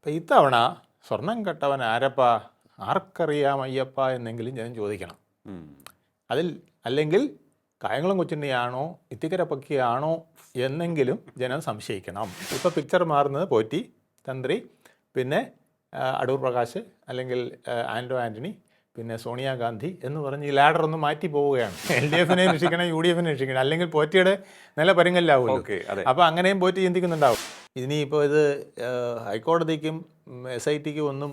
അപ്പം ഇത്തവണ സ്വർണം കെട്ടവൻ ആരപ്പാ, ആർക്കറിയാം അയ്യപ്പ എന്നെങ്കിലും ജനം ചോദിക്കണം. അതിൽ അല്ലെങ്കിൽ കായംകുളം കൊച്ചുണ്ണിയാണോ ഇത്തിക്കര പക്കിയാണോ എന്നെങ്കിലും ജനം സംശയിക്കണം. ഇപ്പോൾ പിക്ചർ മാറുന്നത് പോറ്റി, തന്ത്രി, പിന്നെ അടൂർ പ്രകാശ്, അല്ലെങ്കിൽ ആൻഡോ ആൻ്റണി, പിന്നെ സോണിയാഗാന്ധി എന്ന് പറഞ്ഞ് ഈ ലാഡർ ഒന്ന് മാറ്റി പോവുകയാണ്. LDF രക്ഷിക്കണം, UDF രക്ഷിക്കണം, അല്ലെങ്കിൽ പോറ്റിയുടെ നില പരുങ്ങല്ലാവുമല്ലോ. അപ്പോൾ അങ്ങനെയും പോറ്റി ചിന്തിക്കുന്നുണ്ടാവും. ഇനിയിപ്പോൾ ഇത് ഹൈക്കോടതിക്കും SITക്കും ഒന്നും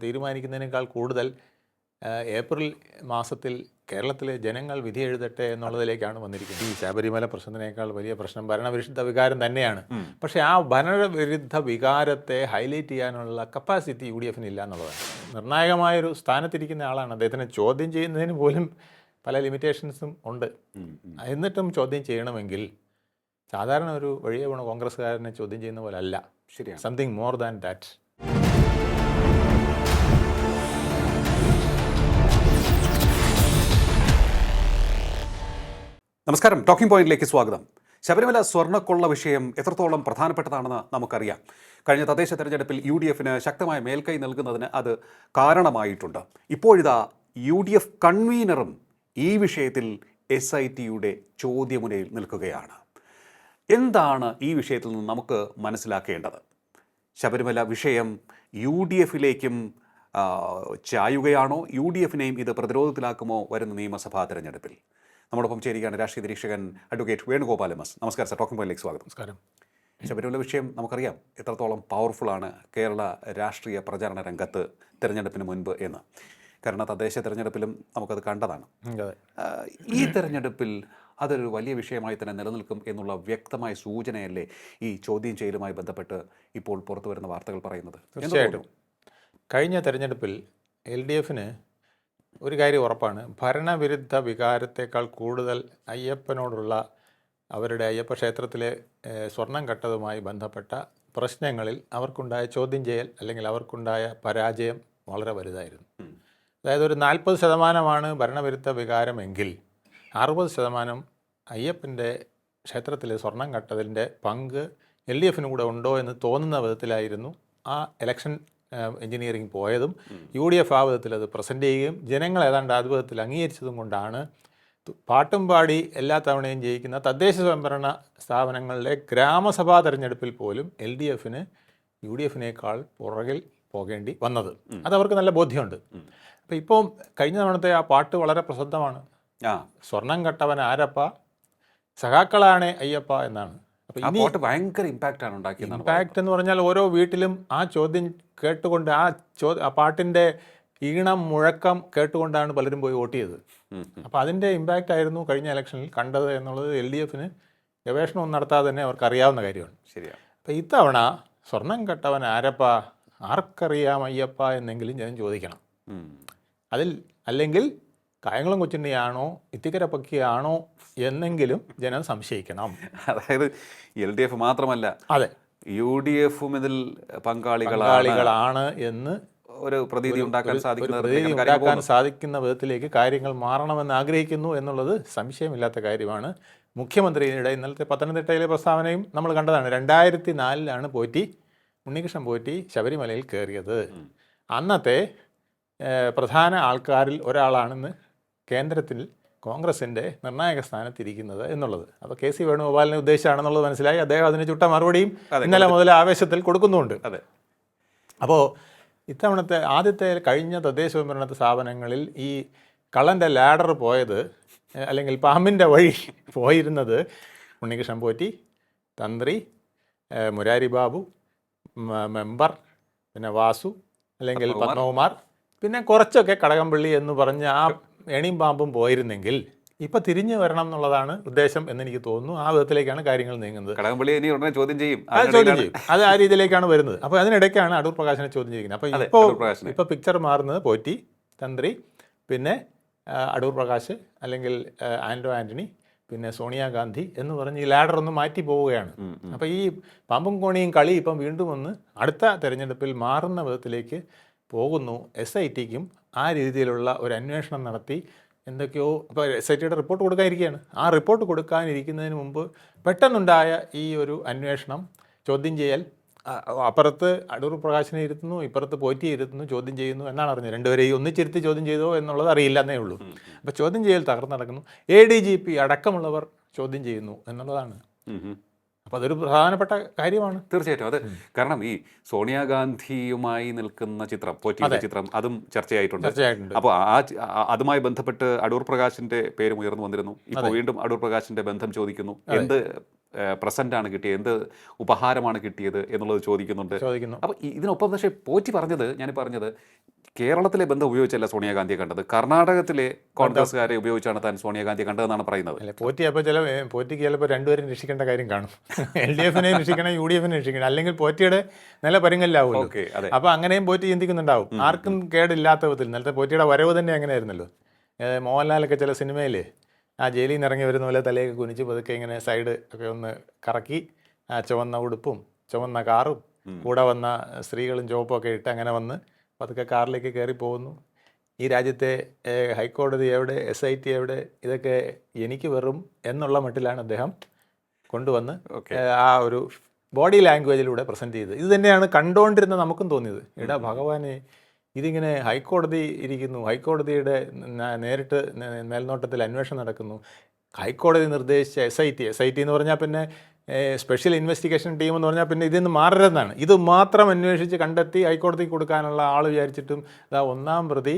തീരുമാനിക്കുന്നതിനേക്കാൾ കൂടുതൽ ഏപ്രിൽ മാസത്തിൽ കേരളത്തിലെ ജനങ്ങൾ വിധി എഴുതട്ടെ എന്നുള്ളതിലേക്കാണ് വന്നിരിക്കുന്നത്. ഈ ശബരിമല പ്രശ്നത്തിനേക്കാൾ വലിയ പ്രശ്നം ഭരണവിരുദ്ധ വികാരം തന്നെയാണ്. പക്ഷേ ആ ഭരണവിരുദ്ധ വികാരത്തെ ഹൈലൈറ്റ് ചെയ്യാനുള്ള കപ്പാസിറ്റി UDF ഇല്ല എന്നുള്ളതാണ്. നിർണായകമായൊരു സ്ഥാനത്തിരിക്കുന്ന ആളാണ്. അദ്ദേഹത്തിനെ ചോദ്യം ചെയ്യുന്നതിന് പോലും പല ലിമിറ്റേഷൻസും ഉണ്ട്. എന്നിട്ടും ചോദ്യം ചെയ്യണമെങ്കിൽ സാധാരണ ഒരു വഴിയെ പോണ കോൺഗ്രസ്സുകാരനെ ചോദ്യം ചെയ്യുന്ന പോലെ അല്ല. ശരിയാണ്, സംതിങ് മോർ ദാൻ ദാറ്റ്. നമസ്കാരം, ടോക്കിംഗ് പോയിന്റിലേക്ക് സ്വാഗതം. ശബരിമല സ്വർണ്ണക്കൊള്ള വിഷയം എത്രത്തോളം പ്രധാനപ്പെട്ടതാണെന്ന് നമുക്കറിയാം. കഴിഞ്ഞ തദ്ദേശ തെരഞ്ഞെടുപ്പിൽ UDFന് ശക്തമായ മേൽക്കൈ നൽകുന്നതിന് അത് കാരണമായിട്ടുണ്ട്. ഇപ്പോഴിതാ UDF കൺവീനറും ഈ വിഷയത്തിൽ SITയുടെ ചോദ്യമുനയിൽ നിൽക്കുകയാണ്. എന്താണ് ഈ വിഷയത്തിൽ നിന്ന് നമുക്ക് മനസ്സിലാക്കേണ്ടത്? ശബരിമല വിഷയം UDFിലേക്കും ചായുകയാണോ? UDFിനെയും ഇത് പ്രതിരോധത്തിലാക്കുമോ വരുന്ന നിയമസഭാ തെരഞ്ഞെടുപ്പിൽ? നമ്മോടൊപ്പം ചേരുകയാണ് രാഷ്ട്രീയ നിരീക്ഷകൻ അഡ്വക്കേറ്റ് വേണുഗോപാൽ MS. നമസ്കാരം സർ, ടോക്കിംഗ് പോയിന്റിലേക്ക് സ്വാഗതം. നമസ്കാരം. ശബരിമല വിഷയം നമുക്കറിയാം എത്രത്തോളം പവർഫുള്ളാണ് കേരള രാഷ്ട്രീയ പ്രചാരണ രംഗത്ത് തെരഞ്ഞെടുപ്പിന് മുൻപ് എന്ന്. കാരണം തദ്ദേശ തെരഞ്ഞെടുപ്പിലും നമുക്കത് കണ്ടതാണ്. ഈ തെരഞ്ഞെടുപ്പിൽ അതൊരു വലിയ വിഷയമായി തന്നെ നിലനിൽക്കും എന്നുള്ള വ്യക്തമായ സൂചനയല്ലേ ഈ ചോദ്യം ചെയ്യലുമായി ബന്ധപ്പെട്ട് ഇപ്പോൾ പുറത്തു വരുന്ന വാർത്തകൾ പറയുന്നത്? തീർച്ചയായിട്ടും കഴിഞ്ഞ തെരഞ്ഞെടുപ്പിൽ LDFന് ഒരു കാര്യം ഉറപ്പാണ്. ഭരണവിരുദ്ധ വികാരത്തേക്കാൾ കൂടുതൽ അയ്യപ്പനോടുള്ള അവരുടെ അയ്യപ്പ ക്ഷേത്രത്തിലെ സ്വർണം കെട്ടതുമായി ബന്ധപ്പെട്ട പ്രശ്നങ്ങളിൽ അവർക്കുണ്ടായ ചോദ്യം ചെയ്യൽ അല്ലെങ്കിൽ അവർക്കുണ്ടായ പരാജയം വളരെ വലുതായിരുന്നു. അതായത് ഒരു 40% ഭരണവിരുദ്ധ വികാരമെങ്കിൽ 60% അയ്യപ്പൻ്റെ ക്ഷേത്രത്തിലെ സ്വർണം കെട്ടതിൻ്റെ പങ്ക് LDFന് കൂടെ ഉണ്ടോ എന്ന് തോന്നുന്ന വിധത്തിലായിരുന്നു ആ ഇലക്ഷൻ എഞ്ചിനീയറിംഗ് പോയതും UDF ആ വിധത്തിൽ അത് പ്രസൻറ്റ് ചെയ്യുകയും ജനങ്ങൾ ഏതാണ്ട് ആ വിധത്തിൽ അംഗീകരിച്ചതും കൊണ്ടാണ് പാട്ടും പാടി എല്ലാ തവണയും ജയിക്കുന്ന തദ്ദേശ സ്വയംഭരണ സ്ഥാപനങ്ങളിലെ ഗ്രാമസഭാ തെരഞ്ഞെടുപ്പിൽ പോലും LDFന് UDFിനേക്കാൾ പുറകിൽ പോകേണ്ടി വന്നത്. അതവർക്ക് നല്ല ബോധ്യമുണ്ട്. അപ്പോൾ ഇപ്പോൾ കഴിഞ്ഞ തവണത്തെ ആ പാട്ട് വളരെ പ്രസിദ്ധമാണ്. സ്വർണം കെട്ടവൻ ആരപ്പ, സഖാക്കളാണ് അയ്യപ്പ എന്നാണ്. അപ്പോൾ ഈ പാട്ട് ഭയങ്കര ഇമ്പാക്റ്റാണ് ഉണ്ടാക്കിയത്. ഇമ്പാക്റ്റ് എന്ന് പറഞ്ഞാൽ ഓരോ വീട്ടിലും ആ ചോദ്യം കേട്ടുകൊണ്ട് ആ പാട്ടിൻ്റെ ഈണം മുഴക്കം കേട്ടുകൊണ്ടാണ് പലരും പോയി വോട്ട് ചെയ്തത്. അപ്പോൾ അതിൻ്റെ ഇമ്പാക്റ്റ് ആയിരുന്നു കഴിഞ്ഞ ഇലക്ഷനിൽ കണ്ടത് എന്നുള്ളത് LDFന് ഗവേഷണമൊന്നും നടത്താതെ തന്നെ അവർക്ക് അറിയാവുന്ന കാര്യമാണ്. ശരിയാണ്. അപ്പോൾ ഇത്തവണ സ്വർണം കെട്ടവൻ ആരപ്പ, ആർക്കറിയാം അയ്യപ്പ എന്നെങ്കിലും ജനം ചോദിക്കണം. അതിൽ അല്ലെങ്കിൽ കായംകുളം കൊച്ചുണ്ണിയാണോ ഇത്തിക്കര പക്കിയാണോ എന്നെങ്കിലും ജനം സംശയിക്കണം. അതായത് LDF മാത്രമല്ല, അതെ, UDFും ഇതിൽ പങ്കാളികളാണ് എന്ന് ഒരു പ്രതീതി ഉണ്ടാക്കാൻ സാധിക്കുന്ന വിധത്തിലേക്ക് കാര്യങ്ങൾ മാറണമെന്ന് ആഗ്രഹിക്കുന്നു എന്നുള്ളത് സംശയമില്ലാത്ത കാര്യമാണ്. മുഖ്യമന്ത്രിയുടെ ഇന്നലത്തെ പത്തനംതിട്ടയിലെ പ്രസ്താവനയും നമ്മൾ കണ്ടതാണ്. 2004 പോറ്റി, ഉണ്ണികൃഷ്ണൻ പോറ്റി ശബരിമലയിൽ കയറിയത്. അന്നത്തെ പ്രധാന ആൾക്കാരിൽ ഒരാളാണെന്ന് കേന്ദ്രത്തിൽ കോൺഗ്രസിൻ്റെ നിർണായക സ്ഥാനത്തിരിക്കുന്നത് എന്നുള്ളത്. അപ്പോൾ KC വേണുഗോപാലിനെ ഉദ്ദേശിച്ചാണെന്നുള്ളത് മനസ്സിലായി. അദ്ദേഹം അതിന് ചുട്ട മറുപടിയും ഇന്നലെ മുതൽ ആവേശത്തിൽ കൊടുക്കുന്നുമുണ്ട്. അതെ. അപ്പോൾ ഇത്തവണത്തെ ആദ്യത്തെ കഴിഞ്ഞ തദ്ദേശ സ്വയംഭരണ സ്ഥാപനങ്ങളിൽ ഈ കള്ളൻ്റെ ലാഡർ പോയത് അല്ലെങ്കിൽ പാമ്പിൻ്റെ വഴി പോയിരുന്നത് ഉണ്ണികൃഷ്ണൻ പോറ്റി, തന്ത്രി, മുരാരി ബാബു, മെമ്പർ, പിന്നെ വാസു അല്ലെങ്കിൽ പത്മകുമാർ, പിന്നെ കുറച്ചൊക്കെ കടകംപള്ളി എന്ന് പറഞ്ഞ ആ എണിയും പാമ്പും പോയിരുന്നെങ്കിൽ ഇപ്പം തിരിഞ്ഞു വരണം എന്നുള്ളതാണ് ഉദ്ദേശം എന്നെനിക്ക് തോന്നുന്നു. ആ വിധത്തിലേക്കാണ് കാര്യങ്ങൾ നീങ്ങുന്നത്. കടകംപള്ളി ഉടനെ ചോദ്യം ചെയ്യും. അത് ആ രീതിയിലേക്കാണ് വരുന്നത്. അപ്പോൾ അതിനിടയ്ക്കാണ് അടൂർ പ്രകാശിനെ ചോദ്യം ചെയ്യുന്നത്. അപ്പോൾ ഇപ്പോൾ പിക്ചർ മാറുന്നത് പോറ്റി, തന്ത്രി, പിന്നെ അടൂർ പ്രകാശ് അല്ലെങ്കിൽ ആൻഡോ ആൻ്റണി, പിന്നെ സോണിയാഗാന്ധി എന്ന് പറഞ്ഞ് ഈ ലാഡർ ഒന്ന് മാറ്റി പോവുകയാണ്. അപ്പോൾ ഈ പാമ്പും കോണിയും കളി ഇപ്പം വീണ്ടും ഒന്ന് അടുത്ത തെരഞ്ഞെടുപ്പിൽ മാറുന്ന വിധത്തിലേക്ക് പോകുന്നു. SITക്കും ആ രീതിയിലുള്ള ഒരു അന്വേഷണം നടത്തി എന്തൊക്കെയോ ഇപ്പോൾ SITയുടെ റിപ്പോർട്ട് കൊടുക്കാനിരിക്കുകയാണ്. ആ റിപ്പോർട്ട് കൊടുക്കാനിരിക്കുന്നതിന് മുമ്പ് പെട്ടെന്നുണ്ടായ ഈ ഒരു അന്വേഷണം, ചോദ്യം ചെയ്യൽ, അപ്പുറത്ത് അടൂർ പ്രകാശിനെ ഇരുത്തുന്നു, ഇപ്പുറത്ത് പോറ്റി ഇരുത്തുന്നു, ചോദ്യം ചെയ്യുന്നു എന്നാണ് അറിഞ്ഞത്. രണ്ടുപേരെയും ഒന്നിച്ചിരുത്തി ചോദ്യം ചെയ്തോ എന്നുള്ളത് അറിയില്ല എന്നേ ഉള്ളൂ. അപ്പോൾ ചോദ്യം ചെയ്യൽ തകർന്നു നടക്കുന്നു. ADGP അടക്കമുള്ളവർ ചോദ്യം ചെയ്യുന്നു എന്നുള്ളതാണ്. അപ്പോൾ അതൊരു പ്രധാനപ്പെട്ട കാര്യമാണ്. തീർച്ചയായിട്ടും അത് കാരണം ഈ സോണിയാഗാന്ധിയുമായി നിൽക്കുന്ന ചിത്രം, പോറ്റിയുടെ ചിത്രം, അതും ചർച്ചയായിട്ടുണ്ട്. അപ്പോൾ അതുമായി ബന്ധപ്പെട്ട് അടൂർ പ്രകാശിന്റെ പേരും ഉയർന്നു വന്നിരുന്നു. ഇപ്പോൾ വീണ്ടും അടൂർ പ്രകാശിന്റെ ബന്ധം ചോദിക്കുന്നു. എന്ത് പ്രസന്റാണ് കിട്ടിയത്, എന്ത് ഉപഹാരമാണ് കിട്ടിയത് എന്നുള്ളത് ചോദിക്കുന്നുണ്ട്. അപ്പോൾ ഇതിനൊപ്പം പക്ഷേ പോറ്റി പറഞ്ഞത്, ഞാൻ പറഞ്ഞത് കേരളത്തിലെ ബന്ധം ഉപയോഗിച്ചല്ല സോണിയാഗാന്ധിയെ കണ്ടത്, കർണാടകത്തിലെ കോൺഗ്രസ്സുകാരെ ഉപയോഗിച്ചാണ് താൻ സോണിയാഗാന്ധിയെ കണ്ടതെന്നാണ് പറയുന്നത്. അല്ല, പോറ്റി അപ്പോൾ പോറ്റിക്ക് ചിലപ്പോൾ രണ്ടുപേരും രക്ഷിക്കേണ്ട കാര്യം കാണും. LDFനെ രക്ഷിക്കണം, UDFനെ രക്ഷിക്കണം, അല്ലെങ്കിൽ പോറ്റിയുടെ നില പരിങ്ങല്ലാവുമല്ലോ. അപ്പോൾ അങ്ങനെയും പോറ്റി ചിന്തിക്കുന്നുണ്ടാവും. ആർക്കും കേടില്ലാത്ത വിധത്തിൽ. നേരത്തെ പോറ്റിയുടെ വരവ് തന്നെ അങ്ങനെയായിരുന്നല്ലോ. മോഹൻലാലൊക്കെ ചില സിനിമയിൽ ആ ജയിലിൽ നിന്ന് ഇറങ്ങി വരുന്ന പോലെ തലയൊക്കെ കുനിച്ച് പതുക്കെ ഇങ്ങനെ സൈഡ് ഒക്കെ ഒന്ന് കറക്കി, ആ ചുവന്ന ഉടുപ്പും ചുവന്ന കാറും കൂടെ വന്ന സ്ത്രീകളും ചുവപ്പൊക്കെ ഇട്ട് അങ്ങനെ വന്ന് പതുക്കെ കാറിലേക്ക് കയറി പോകുന്നു. ഈ രാജ്യത്തെ ഹൈക്കോടതി എവിടെ, SIT എവിടെ, ഇതൊക്കെ എനിക്ക് വെറും എന്നുള്ള മട്ടിലാണ് അദ്ദേഹം കൊണ്ടുവന്ന് ആ ഒരു ബോഡി ലാംഗ്വേജിലൂടെ പ്രസൻറ്റ് ചെയ്തത്. ഇത് തന്നെയാണ് കണ്ടുകൊണ്ടിരുന്ന നമുക്കും തോന്നിയത്. എടാ ഭഗവാനെ, ഇതിങ്ങനെ ഹൈക്കോടതി ഇരിക്കുന്നു, ഹൈക്കോടതിയുടെ നേരിട്ട് മേൽനോട്ടത്തിൽ അന്വേഷണം നടക്കുന്നു, ഹൈക്കോടതി നിർദ്ദേശിച്ച SIT എന്ന് പറഞ്ഞാൽ പിന്നെ സ്പെഷ്യൽ ഇൻവെസ്റ്റിഗേഷൻ ടീം എന്ന് പറഞ്ഞാൽ പിന്നെ ഇതിൽ നിന്ന് മാറരുതെന്നാണ്. ഇത് മാത്രം അന്വേഷിച്ച് കണ്ടെത്തി ഹൈക്കോടതിക്ക് കൊടുക്കാനുള്ള ആൾ വിചാരിച്ചിട്ടും ഇതാ ഒന്നാം പ്രതി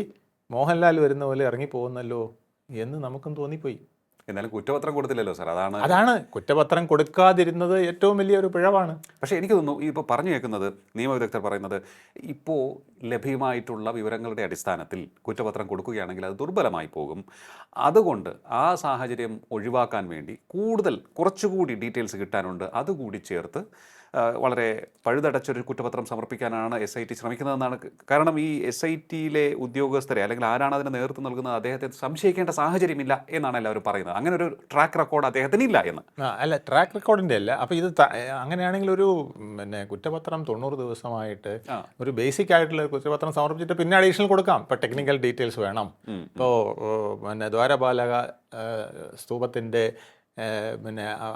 മോഹൻലാൽ വരുന്ന പോലെ ഇറങ്ങിപ്പോകുന്നല്ലോ എന്ന് നമുക്കും തോന്നിപ്പോയി. എന്നാലും കുറ്റപത്രം കൊടുത്തില്ലല്ലോ സാർ, അതാണ് കുറ്റപത്രം കൊടുക്കാതിരുന്നത് ഏറ്റവും വലിയൊരു പിഴവാണ്. പക്ഷേ എനിക്ക് തോന്നുന്നു ഇപ്പോൾ പറഞ്ഞു കേൾക്കുന്നത്, നിയമവിദഗ്ധർ പറയുന്നത്, ഇപ്പോൾ ലഭ്യമായിട്ടുള്ള വിവരങ്ങളുടെ അടിസ്ഥാനത്തിൽ കുറ്റപത്രം കൊടുക്കുകയാണെങ്കിൽ അത് ദുർബലമായി പോകും. അതുകൊണ്ട് ആ സാഹചര്യം ഒഴിവാക്കാൻ വേണ്ടി കുറച്ചുകൂടി ഡീറ്റെയിൽസ് കിട്ടാനുണ്ട്, അതുകൂടി ചേർത്ത് വളരെ പഴുതടച്ചൊരു കുറ്റപത്രം സമർപ്പിക്കാനാണ് SIT ശ്രമിക്കുന്നതെന്നാണ്. കാരണം ഈ SITയിലെ ഉദ്യോഗസ്ഥരെ, അല്ലെങ്കിൽ ആരാണ് അതിന് നേതൃത്വം നൽകുന്നത്, അദ്ദേഹത്തെ സംശയിക്കേണ്ട സാഹചര്യമില്ല എന്നാണ് എല്ലാവരും പറയുന്നത്. അങ്ങനെ ഒരു ട്രാക്ക് റെക്കോർഡ് അദ്ദേഹത്തിന് ഇല്ല എന്ന്. അല്ല, ട്രാക്ക് റെക്കോർഡിൻ്റെ അല്ല. അപ്പോൾ ഇത് അങ്ങനെയാണെങ്കിൽ ഒരു കുറ്റപത്രം 90 ദിവസമായിട്ട് ഒരു ബേസിക് ആയിട്ടുള്ള കുറ്റപത്രം സമർപ്പിച്ചിട്ട് പിന്നെ അഡീഷണൽ കൊടുക്കാം. ഇപ്പോൾ ടെക്നിക്കൽ ഡീറ്റെയിൽസ് വേണം. ഇപ്പോൾ ദ്വാരപാലക സ്തൂപത്തിൻ്റെ